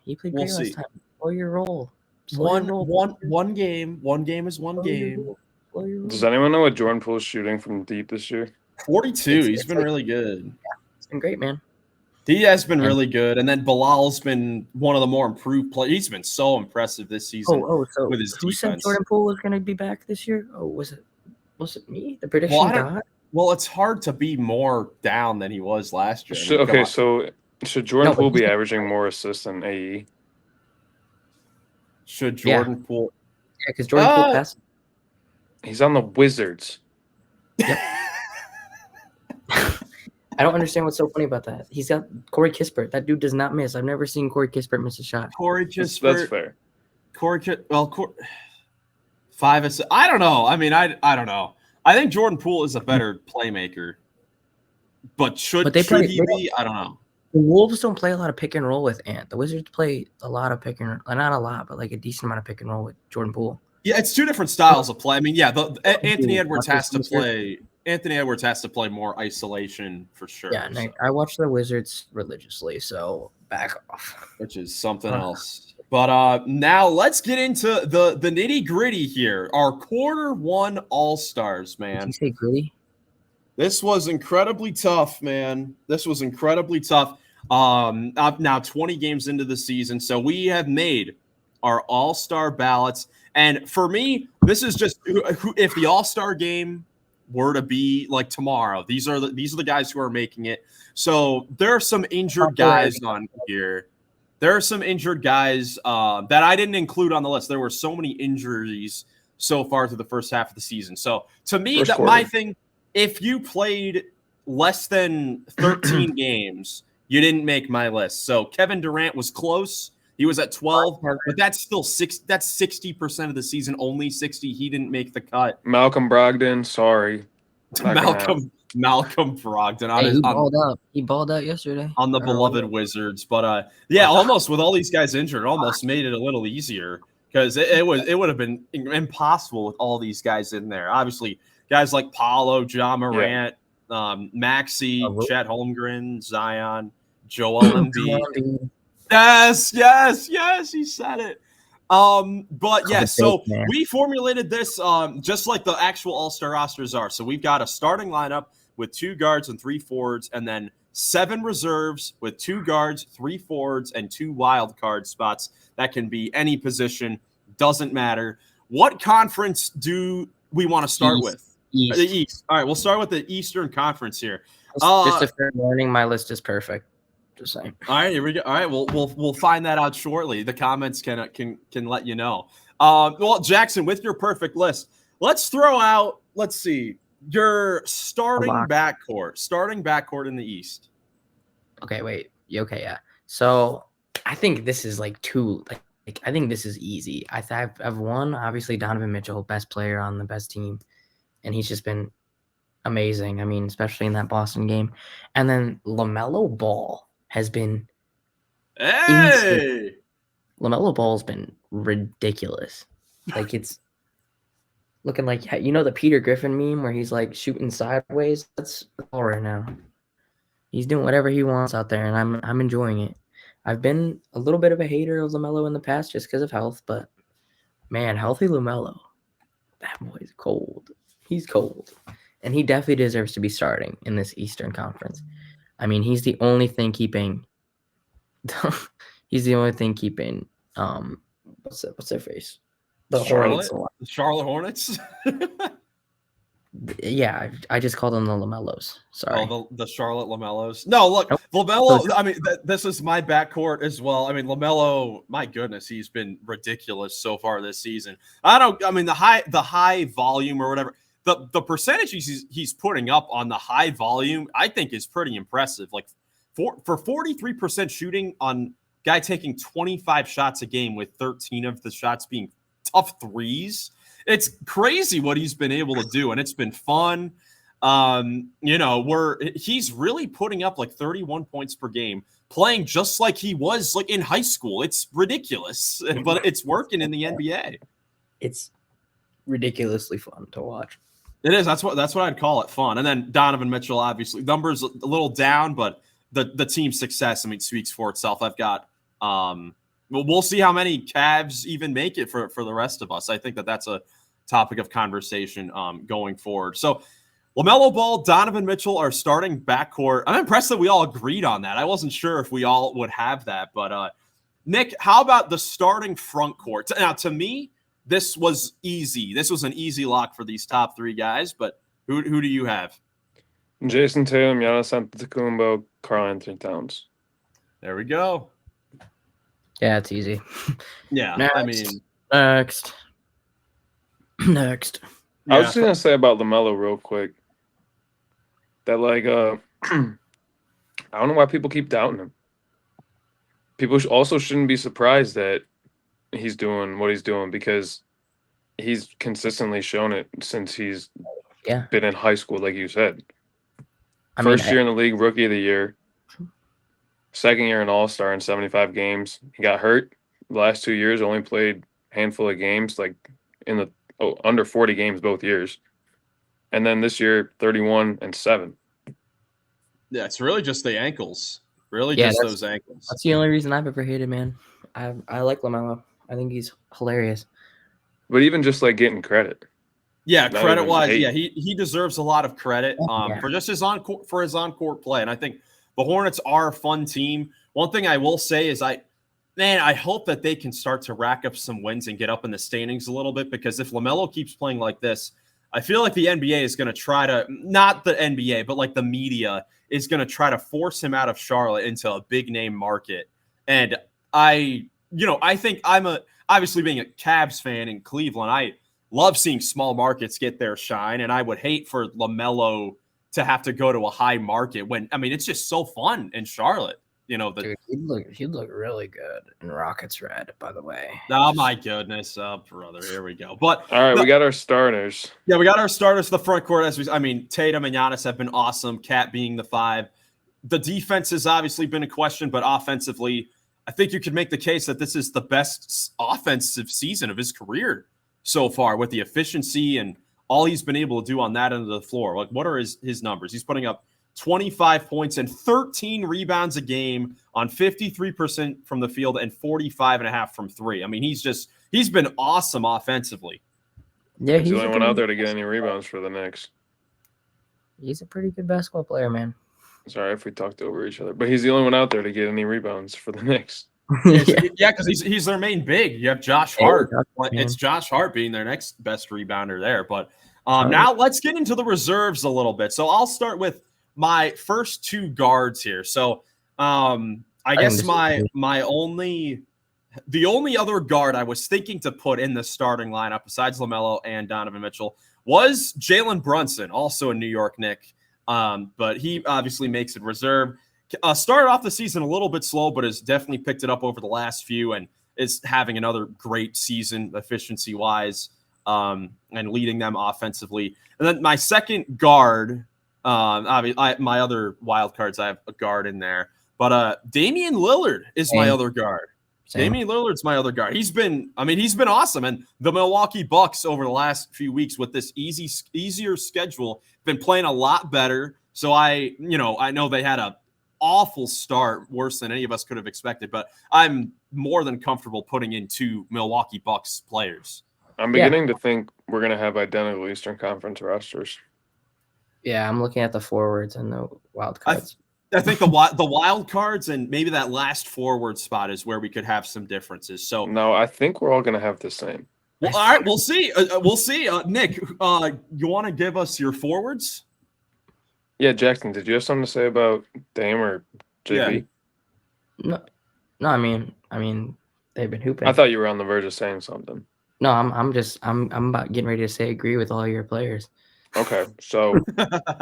He played great last time. Slow your roll. One game. One game is one game. Does anyone know what Jordan Poole's shooting from deep this year? 42. He's been really good. Yeah, it's been great, man. He has been really good, and then Bilal's been one of the more improved players. He's been so impressive this season. So with his who defense. said Jordan Poole was going to be back this year? Oh, was it me? The prediction god? Well, it's hard to be more down than he was last year. So should Jordan Poole be averaging more assists than AE? Should Jordan Poole? Yeah, because Jordan Poole passes. He's on the Wizards. Yep. I don't understand what's so funny about that. He's got Corey Kispert. That dude does not miss. I've never seen Corey Kispert miss a shot. Corey Kispert. That's fair. Five assists. I don't know. I mean, I don't know. I think Jordan Poole is a better playmaker. But should he be? I don't know. The Wolves don't play a lot of pick and roll with Ant. The Wizards play a lot of pick and roll. Not a lot, but like a decent amount of pick and roll with Jordan Poole. Yeah, it's two different styles of play. I mean, yeah, Anthony Edwards has to play. Anthony Edwards has to play more isolation for sure. Yeah, so. I watch the Wizards religiously, so back off. Which is something else. But now let's get into the nitty gritty here. Our quarter one All-Stars, man. Did you say gritty? This was incredibly tough, man. This was incredibly tough. Now 20 games into the season, so we have made our All-Star ballots. And for me, this is just if the All-Star game were to be like tomorrow, these are the guys who are making it. So there are some injured guys on here. There are some injured guys that I didn't include on the list. There were so many injuries so far through the first half of the season. So to me, my thing, if you played less than 13 games, you didn't make my list. So Kevin Durant was close. He was at 12, but that's still that's 60% of the season, only 60. He didn't make the cut. Malcolm Brogdon, sorry. Malcolm Brogdon. He balled out yesterday. On the beloved Wizards. But yeah, almost with all these guys injured, almost made it a little easier because it would have been impossible with all these guys in there. Obviously, guys like Paolo, Ja Morant, Maxey, Chet Holmgren, Zion, Joel Embiid. Yes, he said it. But yeah, so we formulated this just like the actual All-Star rosters are. So we've got a starting lineup with 2 guards and 3 forwards, and then 7 reserves with 2 guards, 3 forwards, and 2 wild card spots. That can be any position, doesn't matter. What conference do we want to start with? East. The East. All right, we'll start with the Eastern Conference here. Just a fair warning, my list is perfect. Just saying. All right, here we go. All right, we'll find that out shortly. The comments can let you know. Well, Jackson, with your perfect list, let's throw out. Let's see your starting backcourt in the East. Okay, wait. Okay, yeah. So I think this is like I think this is easy. I've won. Obviously, Donovan Mitchell, best player on the best team, and he's just been amazing. I mean, especially in that Boston game, and then LaMelo Ball has been insane. LaMelo Ball's been ridiculous. Like it's looking like the Peter Griffin meme where he's like shooting sideways. That's all right now. He's doing whatever he wants out there, and I'm enjoying it. I've been a little bit of a hater of LaMelo in the past just because of health, but man, healthy LaMelo, that boy's cold. He's cold, and he definitely deserves to be starting in this Eastern Conference. I mean, he's the only thing keeping. What's their face? The Charlotte Hornets. Yeah, I just called them the LaMelos. Sorry. Oh, the Charlotte LaMelos. No, look, Nope. LaMelo. I mean, this is my backcourt as well. I mean, LaMelo. My goodness, he's been ridiculous so far this season. I mean, the high volume or whatever. The percentage he's putting up on the high volume, I think, is pretty impressive. Like for 43% shooting on guy taking 25 shots a game with 13 of the shots being tough threes. It's crazy what he's been able to do, and it's been fun. He's really putting up like 31 points per game, playing just like he was like in high school. It's ridiculous, but it's working in the NBA. It's ridiculously fun to watch. It is. That's what I'd call it, fun. And then Donovan Mitchell, obviously, numbers a little down, but the team's success, I mean, speaks for itself. I've got we'll see how many Cavs even make it for the rest of us. I think that's a topic of conversation going forward. So LaMelo Ball, Donovan Mitchell are starting backcourt. I'm impressed that we all agreed on that. I wasn't sure if we all would have that, but Nick, how about the starting front court? Now, to me, this was easy. This was an easy lock for these top three guys, but who do you have? Jason Tatum, Giannis Antetokounmpo, Karl Anthony Towns. There we go. Yeah, it's easy. Yeah, next. I mean, next. I was just gonna say about LaMelo real quick that like I don't know why people keep doubting him. People also shouldn't be surprised that he's doing what he's doing because he's consistently shown it since he's been in high school, like you said. First year in the league, rookie of the year. Second year an all-star in 75 games. He got hurt. The last 2 years only played a handful of games, like in the under 40 games both years. And then this year, 31-7. Yeah, it's really just the ankles. Really just those ankles. That's the only reason I've ever hated, man. I like LaMelo. I think he's hilarious. But even just like getting credit. Yeah, credit-wise, yeah, he deserves a lot of credit for just his on-court play. And I think the Hornets are a fun team. One thing I will say is I hope that they can start to rack up some wins and get up in the standings a little bit, because if LaMelo keeps playing like this, I feel like the NBA is going to try to, not the NBA, but like the media is going to try to force him out of Charlotte into a big name market. And I think obviously being a Cavs fan in Cleveland, I love seeing small markets get their shine. And I would hate for LaMelo to have to go to a high market when, I mean, it's just so fun in Charlotte. Dude, he'd look really good in Rockets red, by the way. Oh my goodness, brother, here we go. But all right, we got our starters. Yeah, we got our starters. The front court, Tatum and Giannis have been awesome. Cat being the 5. The defense has obviously been a question, but offensively, I think you could make the case that this is the best offensive season of his career so far, with the efficiency and all he's been able to do on that end of the floor. Like, what are his numbers? He's putting up 25 points and 13 rebounds a game on 53% from the field and 45.5 from 3. I mean, he's been awesome offensively. Yeah, he's the only one out there to get any rebounds for the Knicks. He's a pretty good basketball player, man. Sorry if we talked over each other, but he's the only one out there to get any rebounds for the Knicks. Yeah, because he's their main big. You have Josh Hart. It's Josh Hart being their next best rebounder there. But now let's get into the reserves a little bit. So I'll start with my first 2 guards here. So I guess the only other guard I was thinking to put in the starting lineup besides LaMelo and Donovan Mitchell was Jalen Brunson, also a New York Knick. But he obviously makes it reserve. Started off the season a little bit slow, but has definitely picked it up over the last few and is having another great season efficiency-wise and leading them offensively. And then my second guard, my other wild cards, I have a guard in there. But Damian Lillard is my other guard. Damian Lillard's my other guard. He's been awesome. And the Milwaukee Bucks over the last few weeks with this easier schedule been playing a lot better. So I know they had a awful start, worse than any of us could have expected, but I'm more than comfortable putting in 2 Milwaukee Bucks players. I'm beginning to think we're going to have identical Eastern Conference rosters. Yeah, I'm looking at the forwards and the wild cards. I think the wild cards and maybe that last forward spot is where we could have some differences. So no, I think we're all going to have the same. Well, all right, we'll see. We'll see. Nick, you want to give us your forwards? Yeah, Jackson, did you have something to say about Dame or JB? No, I mean, they've been hooping. I thought you were on the verge of saying something. No, I'm about getting ready to say agree with all your players. Okay, so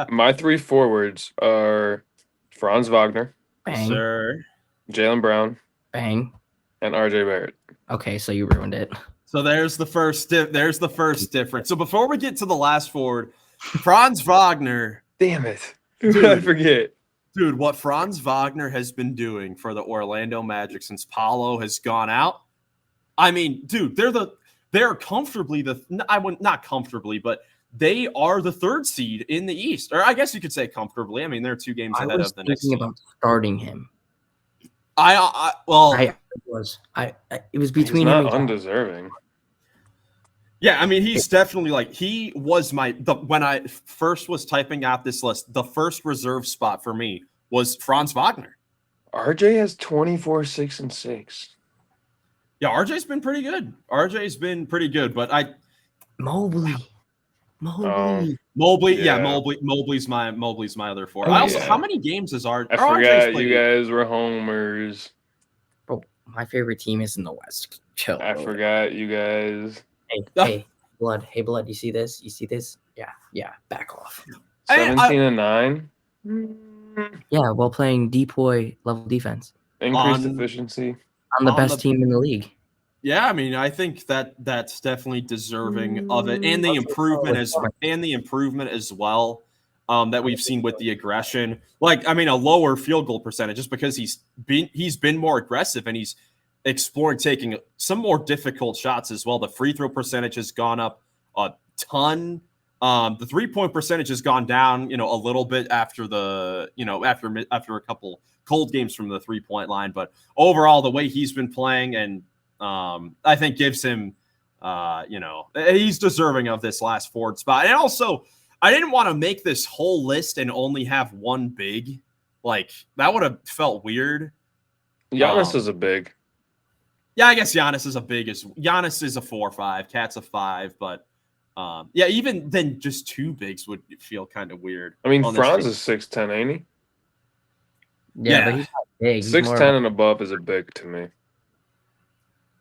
my 3 forwards are Franz Wagner, Bang, Sir. Jaylen Brown, bang. and RJ Barrett. Okay, so you ruined it. So there's the first difference. So before we get to the last forward, Franz Wagner. Damn it. Dude, I forget. Dude, what Franz Wagner has been doing for the Orlando Magic since Paolo has gone out. I mean, dude, they're comfortably not comfortably, but they are the 3rd seed in the East. Or I guess you could say comfortably. I mean, they're 2 games ahead of the next thinking team. about starting him. It was between He's him not and undeserving. Yeah, I mean, he's definitely he was when I first was typing out this list, the first reserve spot for me was Franz Wagner. RJ has 24, 6, and 6. Yeah, RJ's been pretty good. But Mobley. Yeah, Mobley's my other 4. How many games is RJ? I forgot you guys were homers. Bro, my favorite team is in the West. Chill. I forgot you guys. Hey, blood. Hey, blood. You see this? Yeah. Back off. 17 and 9. Yeah, while playing depoy level defense. Increased efficiency. I'm the best team in the league. Yeah, I mean, I think that's definitely deserving of it, and the improvement as well that we've seen with the aggression. Like, I mean, a lower field goal percentage just because he's been more aggressive and he's exploring taking some more difficult shots as well. The free throw percentage has gone up a ton. The 3-point percentage has gone down, a little bit after after a couple cold games from the 3-point line. But overall, the way he's been playing and I think gives him, he's deserving of this last forward spot. And also, I didn't want to make this whole list and only have one big. Like, that would have felt weird. Giannis is a big. Yeah, I guess Giannis is a big. Giannis is a 4-5. Cat's a 5. But, yeah, even then just 2 bigs would feel kind of weird. I mean, Franz is 6'10", ain't he? Yeah, but he's not big. 6'10" and above is a big to me.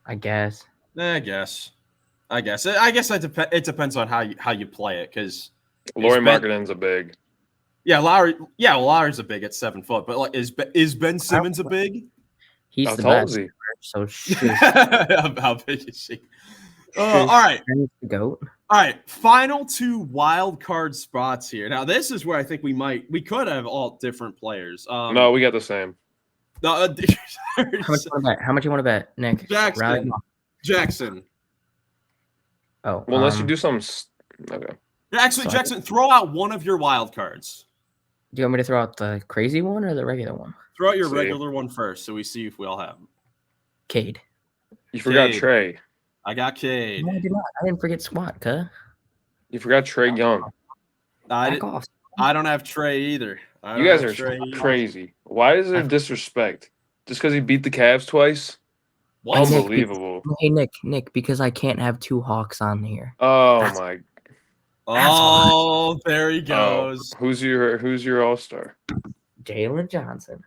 I guess. I guess it depends on how you play it, because Lauri Markkanen's a big. Yeah, Lowry's a big at 7 foot, but like, is Ben Simmons a big? He's how the tall best. Is he? So how big is he? All right. The GOAT. All right. Final 2 wild card spots here. Now, this is where I think we could have all different players. No, we got the same. No, How much you want to bet, Nick? Jackson. Oh, well, unless you do something. Okay. Actually, Jackson, throw out one of your wild cards. Do you want me to throw out the crazy one or the regular one? Throw out your regular one first, so we see if we all have them. Cade. You forgot Trey. I got Cade. No, I did not. I didn't forget Swat, cuh. You forgot Trey Young. Back off. I don't have Trey either. You guys are crazy. Why is there disrespect? Just because he beat the Cavs twice? What? Unbelievable. Hey, Nick, because I can't have 2 Hawks on here. Oh, Oh, there he goes. Who's your all-star? Jalen Johnson.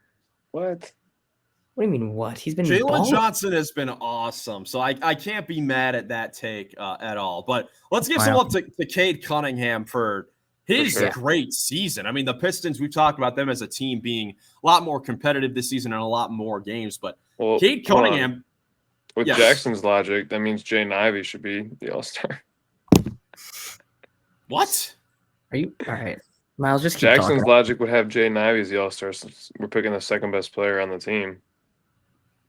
What? What do you mean, what? He's been Jalen Johnson has been awesome, so I can't be mad at that take at all. But let's give some love to Cade Cunningham for his great season. I mean, the Pistons, we've talked about them as a team being a lot more competitive this season and a lot more games. But Cade Cunningham, with Jackson's logic, that means Jaden Ivey should be the all-star. What? Are you all right? Miles, just keep Jackson's talking. logic would have Jaden Ivey as the all-star since we're picking the second best player on the team.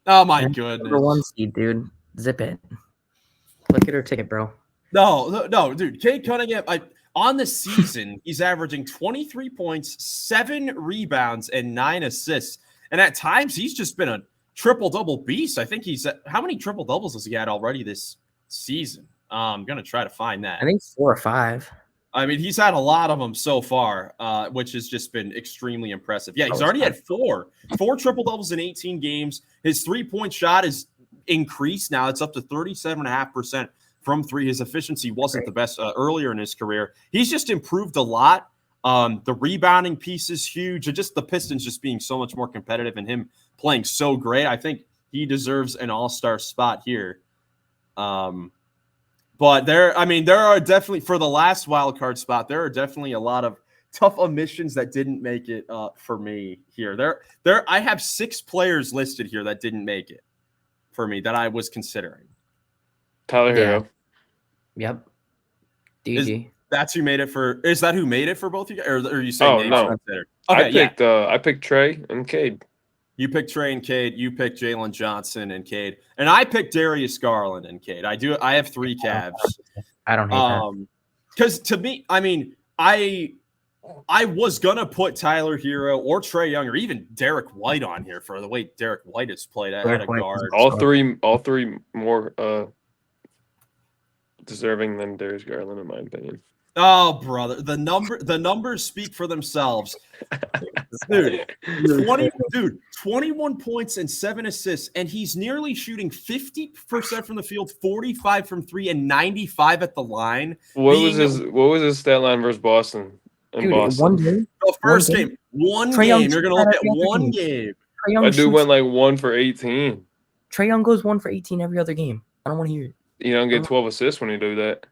Oh my goodness! Number 1 seed, dude. Zip it. Look at her ticket, bro. No, dude. Cade Cunningham, on the season, he's averaging 23 points, 7 rebounds, and 9 assists. And at times, he's just been a triple-double beast. I think how many triple-doubles has he had already this season? I'm going to try to find that. I think 4 or 5. I mean, he's had a lot of them so far, which has just been extremely impressive. Yeah, he's already had 4 triple-doubles in 18 games. His 3-point shot is increased now. It's up to 37.5% from three. His efficiency wasn't the best earlier in his career. He's just improved a lot. The rebounding piece is huge. And just the Pistons just being so much more competitive and him playing so great. I think he deserves an all-star spot here. But there are definitely, for the last wild card spot, there are definitely a lot of tough omissions that didn't make it for me here. I have 6 players listed here that didn't make it for me that I was considering. Tyler Hero. Yep. DG. That's who made it for. Is that who made it for both of you, or are you saying? Oh no. Okay, I picked Trey and Cade. You picked Trey and Cade. You picked Jalen Johnson and Cade, and I picked Darius Garland and Cade. I have 3 Cavs. I don't hate that. Because to me, I mean, I was gonna put Tyler Hero or Trae Young or even Derek White on here for the way Derek White has played at a guard. All three more deserving than Darius Garland, in my opinion. Oh, brother, the numbers speak for themselves. Dude, 21 points and 7 assists, and he's nearly shooting 50% from the field, 45 from 3, and 95 at the line. What was his stat line versus Boston? Boston. One game. The first game. One game. You're gonna look at one game. My dude went like 1 for 18. Trae Young goes 1 for 18 every other game. I don't want to hear it. You don't get 12 assists when you do that.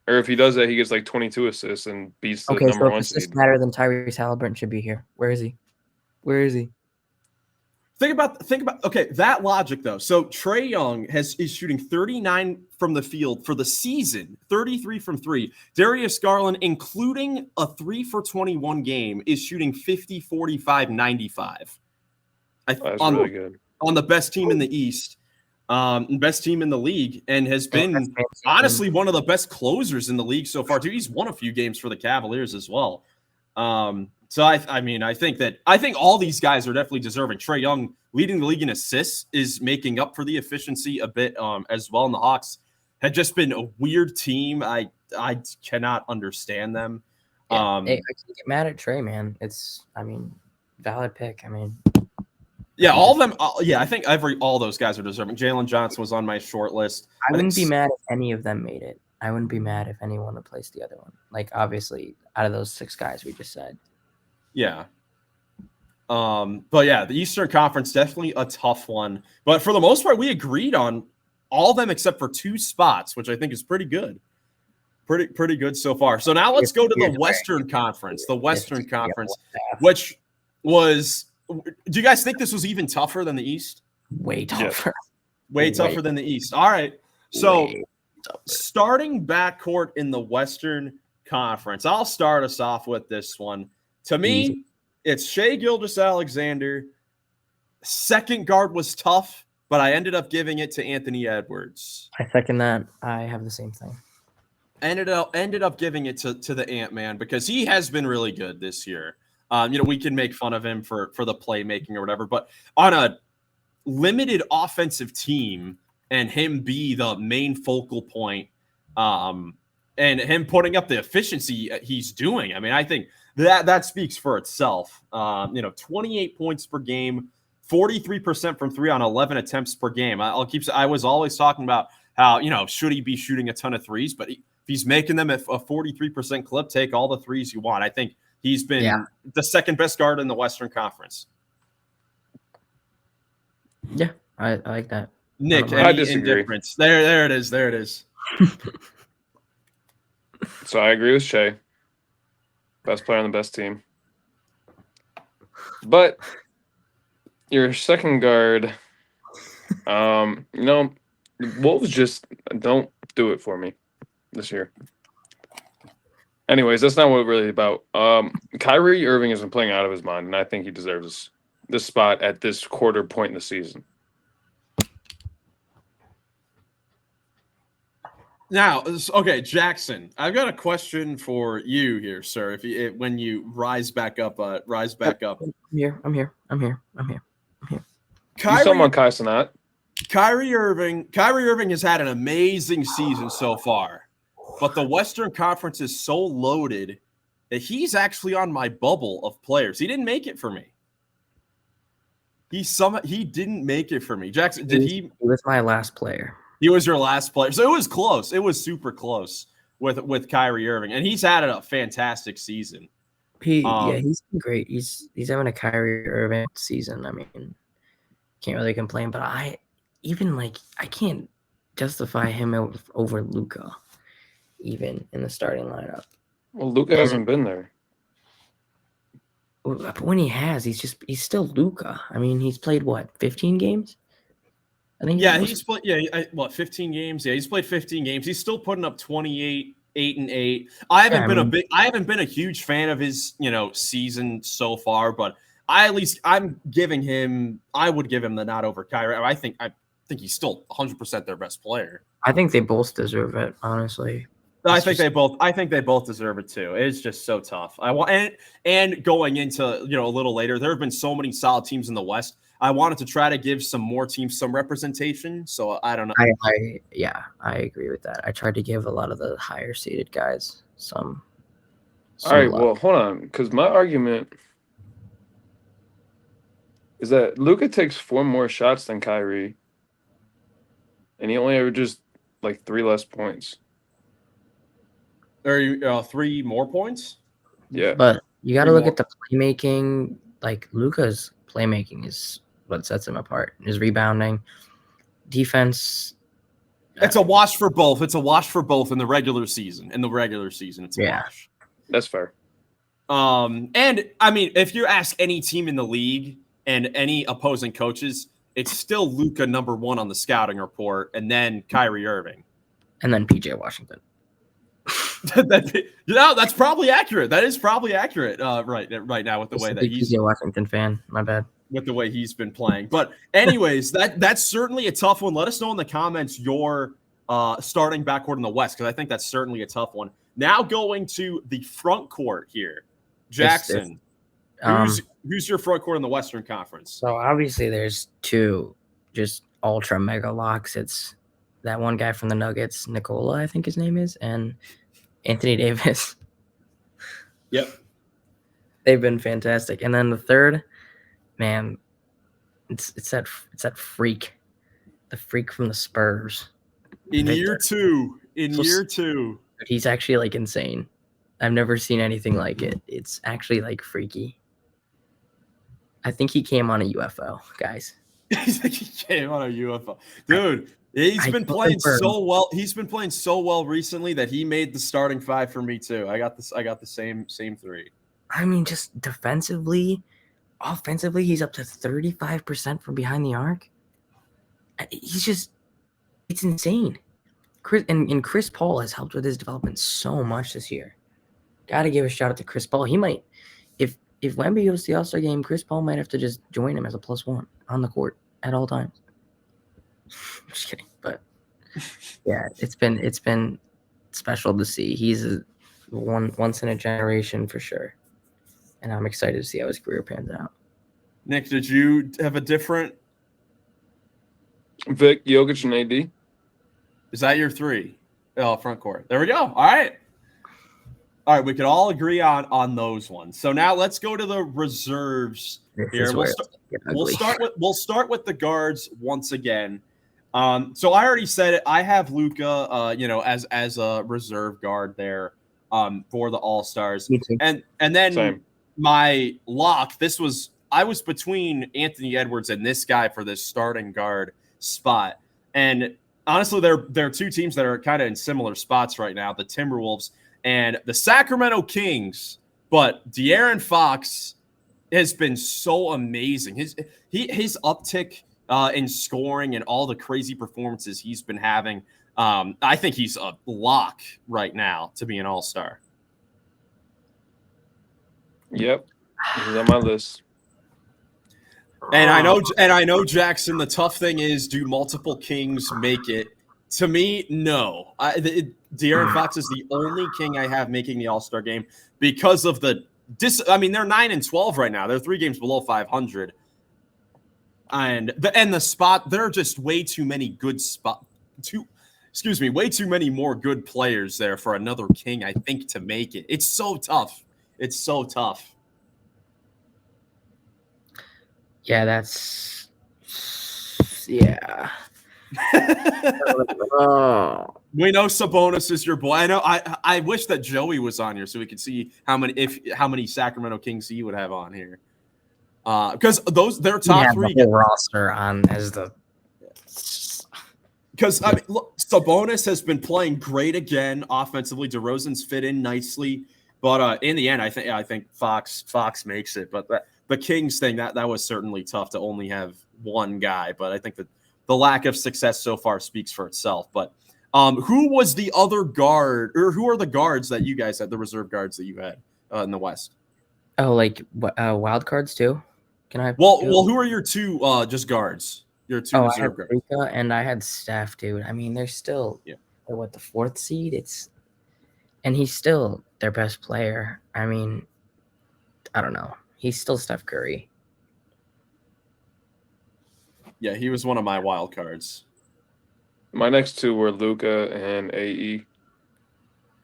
Or if he does that, he gets like 22 assists and beats the number 1 seed. Assists matter than Tyrese Halliburton should be here. Where is he? Think about okay, that logic though. So Trae Young is shooting 39 from the field for the season, 33 from 3. Darius Garland, including a 3 for 21 game, is shooting 50, 45, 95. That's really good. On the best team in the East. Best team in the league, and has been honestly one of the best closers in the league so far too. He's won a few games for the Cavaliers as well. So I think all these guys are definitely deserving. Trae Young leading the league in assists is making up for the efficiency a bit as well. And the Hawks had just been a weird team. I cannot understand them. I can't get mad at Trae, man. Valid pick. Yeah, all of them. I think all those guys are deserving. Jalen Johnson was on my short list. I wouldn't be mad if any of them made it. I wouldn't be mad if anyone replaced the other one. Like, obviously, out of those 6 guys we just said. Yeah. But yeah, the Eastern Conference, definitely a tough one. But for the most part, we agreed on all of them except for 2 spots, which I think is pretty good. Pretty good so far. So now let's go to the Western Conference. The Western Conference, which was... Do you guys think this was even tougher than the East? Way tougher. Way tougher than the East. All right. So starting backcourt in the Western Conference, I'll start us off with this one. To me, it's Shai Gilgeous-Alexander. Second guard was tough, but I ended up giving it to Anthony Edwards. I second that. I have the same thing. Ended up giving it to the Ant-Man because he has been really good this year. We can make fun of him for the playmaking or whatever, but on a limited offensive team and him be the main focal point, and him putting up the efficiency he's doing, I think that speaks for itself. 28 points per game, 43% from 3 on 11 attempts per game. I was always talking about how, should he be shooting a ton of threes, but if he's making them at a 43% clip, take all the threes you want. I think he's been the second best guard in the Western Conference. Yeah, I like that. Nick, I disagree. There it is. There it is. So I agree with Shai. Best player on the best team. But your second guard, Wolves just don't do it for me this year. Anyways, that's not what we're really about. Kyrie Irving has been playing out of his mind, and I think he deserves this spot at this quarter point in the season. Now, okay, Jackson, I've got a question for you here, sir. When you rise back up. I'm here. Kyrie Irving has had an amazing season so far. But the Western Conference is so loaded that he's actually on my bubble of players. He didn't make it for me. He didn't make it for me. Jackson, did he? He was my last player. He was your last player. So it was close. It was super close with Kyrie Irving. And he's had a fantastic season. He's been great. He's having a Kyrie Irving season. I mean, can't really complain, but I can't justify him over Luka, even in the starting lineup. Well, Luka hasn't been there. But when he has, he's still Luka. I mean, he's played what, 15 games? I think. Yeah, he's played. Yeah, 15 games? Yeah, he's played 15 games. He's still putting up 28, 8 and 8. I haven't been a huge fan of his, season so far, but I would give him the nod over Kyrie. I think he's still 100% their best player. I think they both deserve it, honestly. I think they both deserve it too. It's just so tough. And going into a little later, there have been so many solid teams in the West. I wanted to try to give some more teams some representation. So I don't know. I agree with that. I tried to give a lot of the higher seeded guys some All right, love. well, hold on, because my argument is that Luka takes 4 more shots than Kyrie, and he only averages like 3 less points. Are you 3 more points? Yeah, but you got to look at the playmaking. Like Luka's playmaking is what sets him apart. His rebounding, defense. It's a wash for both. It's a wash for both in the regular season. It's a wash. That's fair. And I mean, if you ask any team in the league and any opposing coaches, it's still Luka number 1 on the scouting report, and then Kyrie Irving, and then PJ Washington. That's probably accurate. That is probably accurate. Right now with the way that he's PJ Washington fan. My bad. With the way he's been playing. But anyways, that's certainly a tough one. Let us know in the comments your starting backcourt in the West, because I think that's certainly a tough one. Now going to the front court here, Jackson. Who's your front court in the Western Conference? So obviously there's 2 just ultra mega locks. It's that one guy from the Nuggets, Nikola, I think his name is, and Anthony Davis. Yep. They've been fantastic. And then the third, man, it's that freak. The freak from the Spurs. In year two. He's actually like insane. I've never seen anything like it. It's actually like freaky. I think he came on a UFO, guys. He came on a UFO. Dude, he's been playing so well. He's been playing so well recently that he made the starting 5 for me too. I got the same 3. I mean, just defensively, offensively, he's up to 35% from behind the arc. It's insane. Chris Paul has helped with his development so much this year. Got to give a shout out to Chris Paul. He might, if Wemby goes to the All-Star game, Chris Paul might have to just join him as a +1 on the court at all times. Just kidding, but yeah, it's been special to see. He's a once in a generation for sure, and I'm excited to see how his career pans out. Nick, did you have a different? Vic, Jokic, and AD. Is that your 3? Front court. There we go. All right. We could all agree on those ones. So now let's go to the reserves here. We'll start with the guards once again. So I already said it. I have Luka, as a reserve guard there, for the All-Stars. And then Same. My lock. I was between Anthony Edwards and this guy for this starting guard spot. And honestly, there are 2 teams that are kind of in similar spots right now: the Timberwolves and the Sacramento Kings. But De'Aaron Fox has been so amazing. His uptick in scoring and all the crazy performances he's been having. I think he's a lock right now to be an All-Star. Yep, he's on my list. And I know, Jackson, the tough thing is, do multiple Kings make it? To me, no. De'Aaron Fox is the only King I have making the All-Star game because of they're 9-12 right now. They're 3 games below 500. And the spot, there are just way too many good way too many more good players there for another King, I think, to make it. It's so tough. Yeah, Oh. We know Sabonis is your boy. I know. I wish that Joey was on here so we could see how many Sacramento Kings he would have on here. Because their top three the whole roster on as the. Because I mean, look, Sabonis has been playing great again offensively. DeRozan's fit in nicely, but in the end, I think Fox makes it. But the Kings thing that was certainly tough to only have one guy. But I think that the lack of success so far speaks for itself. But who was the other guard, or who are the guards that you guys had, the reserve guards that you had in the West? Oh, like wild cards too? Can I? Well, who are your two just guards? Your two reserve guards. Luka and I had Steph, dude. I mean, they're still the fourth seed. And he's still their best player. I mean, I don't know. He's still Steph Curry. Yeah, he was one of my wild cards. My next two were Luka and AE.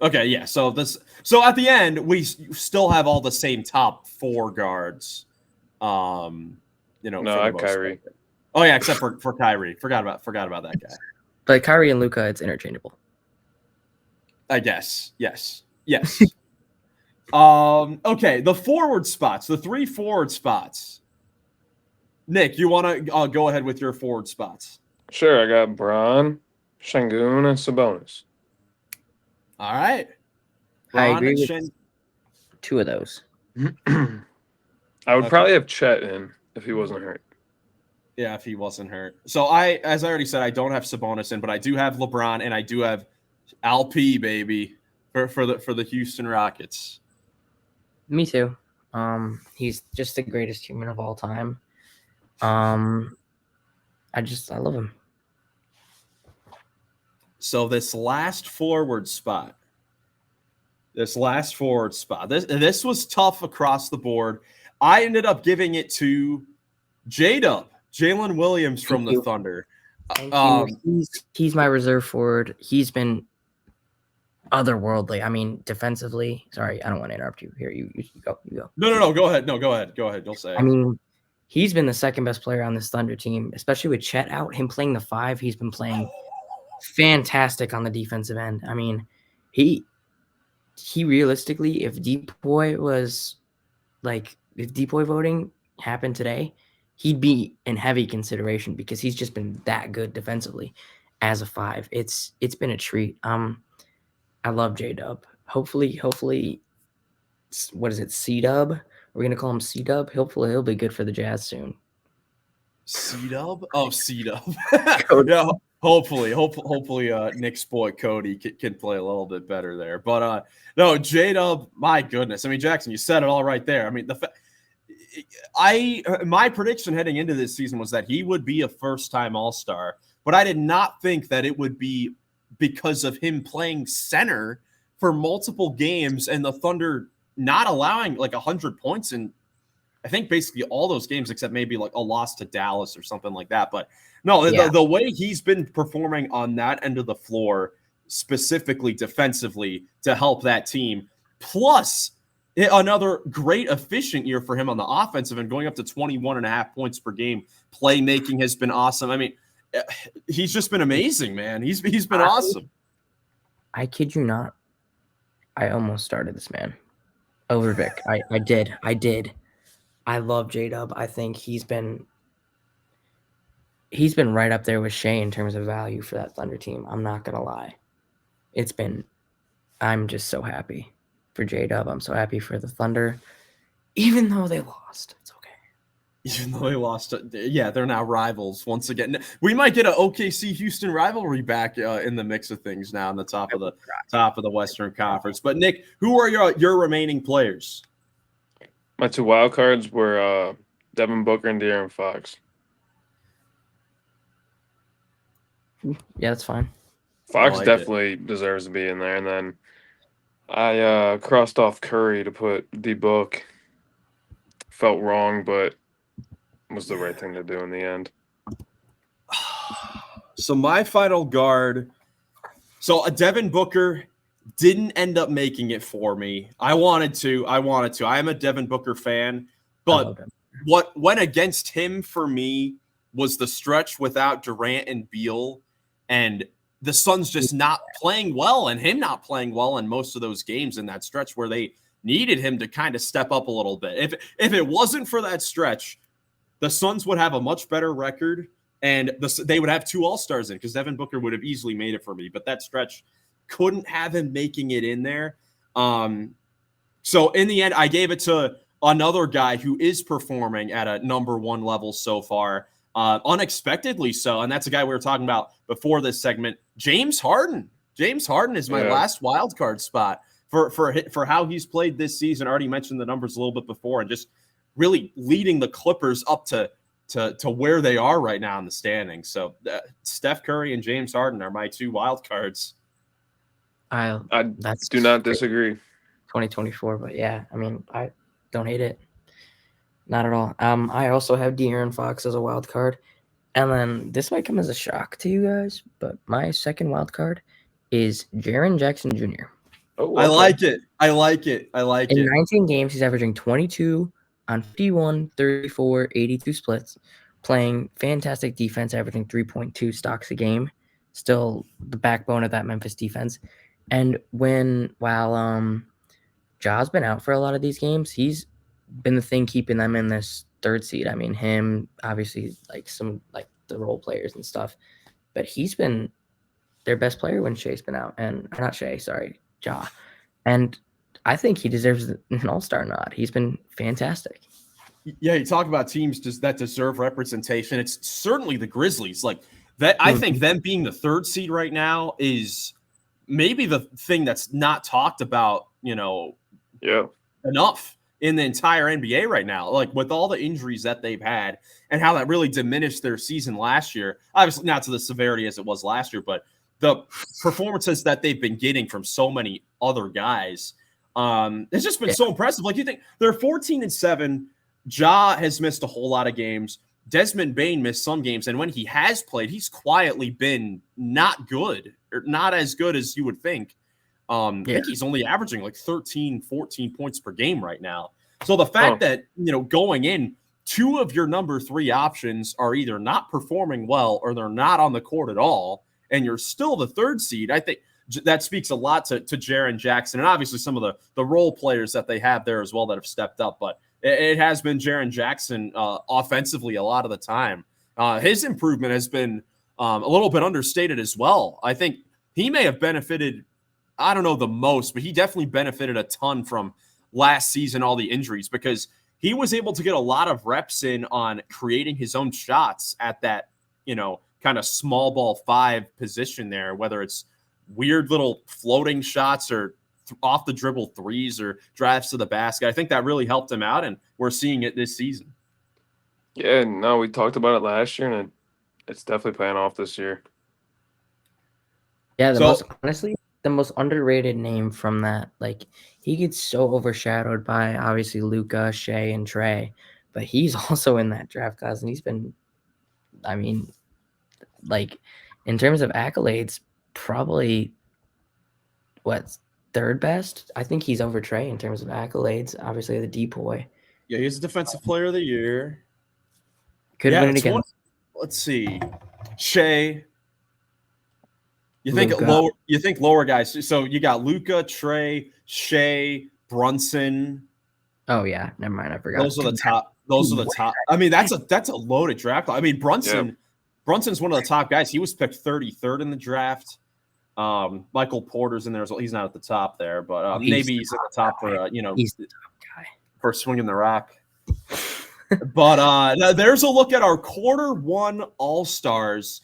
Okay, yeah. So at the end, we still have all the same top four guards. No, I have Kyrie. Oh yeah, except for Kyrie. Forgot about that guy. But Kyrie and Luka, it's interchangeable. I guess. Yes. Okay, the forward spots, the 3 forward spots. Nick, you want to go ahead with your forward spots? Sure, I got Bron, Şengün, and Sabonis. All right. I agree with two of those. I would probably have Chet in if he wasn't hurt. Yeah, if he wasn't hurt. So as I already said, I don't have Sabonis in, but I do have LeBron and I do have LP, baby, for the Houston Rockets. Me too. He's just the greatest human of all time. I love him. So this last forward spot. This was tough across the board. I ended up giving it to J-Dub, Jalen Williams from the Thunder. He's my reserve forward. He's been otherworldly. I mean, defensively. Sorry, I don't want to interrupt you. Here, you go. No. Go ahead. Go ahead. You'll say. I mean, he's been the second best player on this Thunder team, especially with Chet out. Him playing the 5, he's been playing fantastic on the defensive end. I mean, he realistically, if Depoy voting happened today, he'd be in heavy consideration because he's just been that good defensively as a 5. It's been a treat. I love J-Dub. Hopefully, what is it, C-Dub? We're going to call him C-Dub. Hopefully, he'll be good for the Jazz soon. C-Dub? Oh, C-Dub. Yeah, hopefully, Nick's boy Cody can play a little bit better there. But no, J-Dub, my goodness. I mean, Jackson, you said it all right there. I mean, my prediction heading into this season was that he would be a first-time All-Star, but I did not think that it would be because of him playing center for multiple games and the Thunder not allowing like 100 points in, I think, basically all those games except maybe like a loss to Dallas or something like that. But no, the way he's been performing on that end of the floor, specifically defensively, to help that team, plus another great efficient year for him on the offensive and going up to 21.5 points per game. Playmaking has been awesome. I mean, he's just been amazing, man. He's been awesome. I kid you not. I almost started this man over Vic. I did. I love J-Dub. I think he's been right up there with Shea in terms of value for that Thunder team. I'm not gonna lie. I'm just so happy for J-Dub. I'm so happy for the Thunder, even though they lost. It's okay. Even though they lost, yeah, they're now rivals once again. We might get an OKC Houston rivalry back in the mix of things now on the top of the Western Conference. But Nick, who are your remaining players? My two wild cards were Devin Booker and De'Aaron Fox. Yeah, that's fine. Fox definitely deserves to be in there, and then I crossed off Curry to put D-Book. Felt wrong, but was the right thing to do in the end. So my final guard. So a Devin Booker didn't end up making it for me. I wanted to. I am a Devin Booker fan, but what went against him for me was the stretch without Durant and Beal, and the Suns just not playing well and him not playing well in most of those games in that stretch where they needed him to kind of step up a little bit. If it wasn't for that stretch, the Suns would have a much better record, and they would have 2 All-Stars in because Devin Booker would have easily made it for me. But that stretch couldn't have him making it in there. So in the end, I gave it to another guy who is performing at a number 1 level so far, unexpectedly so. And that's a guy we were talking about before this segment, James Harden. James Harden is my last wild card spot for how he's played this season. I already mentioned the numbers a little bit before, and just really leading the Clippers up to where they are right now in the standings. So Steph Curry and James Harden are my 2 wild cards. I do not disagree. 2024, but yeah, I mean, I don't hate it. Not at all. I also have De'Aaron Fox as a wild card. And then this might come as a shock to you guys, but my second wild card is Jaren Jackson Jr. Oh, okay. I like it. In 19 games, he's averaging 22 on 51, 34, 82 splits, playing fantastic defense, averaging 3.2 stocks a game. Still the backbone of that Memphis defense. And while Ja's been out for a lot of these games, he's been the thing keeping them in this 3rd seed. I mean, him, obviously, the role players and stuff, but he's been their best player when Shea's been out. And not Shea, sorry, Ja. And I think he deserves an All-Star nod. He's been fantastic. Yeah, you talk about teams that deserve representation. It's certainly the Grizzlies. Like that, I think them being the 3rd seed right now is maybe the thing that's not talked about, enough in the entire NBA right now. Like with all the injuries that they've had and how that really diminished their season last year. Obviously not to the severity as it was last year, but the performances that they've been getting from so many other guys, it's just been so impressive. Like you think they're 14-7. Ja has missed a whole lot of games. Desmond Bane missed some games, and when he has played, he's quietly been not good, or not as good as you would think. I think he's only averaging like 13, 14 points per game right now. So the fact that, going in, 2 of your number 3 options are either not performing well or they're not on the court at all, and you're still the 3rd seed, I think that speaks a lot to Jaren Jackson, and obviously some of the role players that they have there as well that have stepped up. But it has been Jaren Jackson offensively a lot of the time. His improvement has been a little bit understated as well. I think he may have benefited, I don't know the most, but he definitely benefited a ton from last season, all the injuries, because he was able to get a lot of reps in on creating his own shots at that, kind of small ball 5 position there, whether it's weird little floating shots or off the dribble threes or drives to the basket. I think that really helped him out, and we're seeing it this season. Yeah, no, we talked about it last year, and it's definitely paying off this year. Yeah, the most underrated name from that, like he gets so overshadowed by obviously Luka, Shea, and Trey, but he's also in that draft class, and he's been, I mean, like in terms of accolades, probably what, 3rd best? I think he's over Trey in terms of accolades. Obviously, the depoy. Yeah, he's a defensive player of the year. Could win it again. Let's see, Shea. You think lower guys. So you got Luka, Trey, Shea, Brunson. Oh yeah, never mind. I forgot. Those are the top. I mean, that's a loaded draft. I mean, Brunson's one of the top guys. He was picked 33rd in the draft. Michael Porter's in there as well. He's not at the top there, but maybe he's at the top for he's the top guy for swinging the rock. But there's a look at our quarter 1 All-Stars.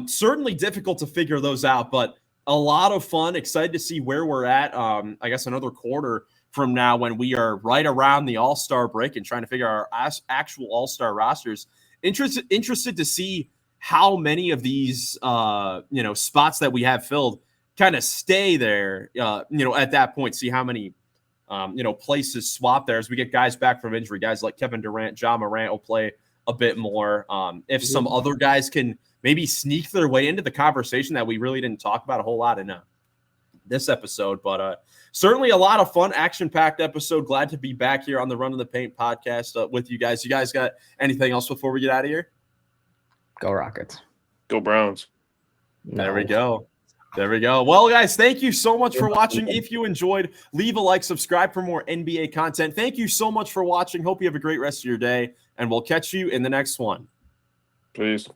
Certainly difficult to figure those out, but a lot of fun. Excited to see where we're at. I guess another quarter from now when we are right around the All-Star break and trying to figure our actual All-Star rosters. Interested to see how many of these spots that we have filled kind of stay there. At that point, see how many places swap there as we get guys back from injury. Guys like Kevin Durant, Ja Morant will play a bit more. If some other guys can maybe sneak their way into the conversation that we really didn't talk about a whole lot in this episode, but certainly a lot of fun, action-packed episode. Glad to be back here on the Run in the Paint podcast with you guys. You guys got anything else before we get out of here? Go Rockets. Go Browns. No. There we go. There we go. Well, guys, thank you so much for watching. If you enjoyed, leave a like, subscribe for more NBA content. Thank you so much for watching. Hope you have a great rest of your day, and we'll catch you in the next one. Peace.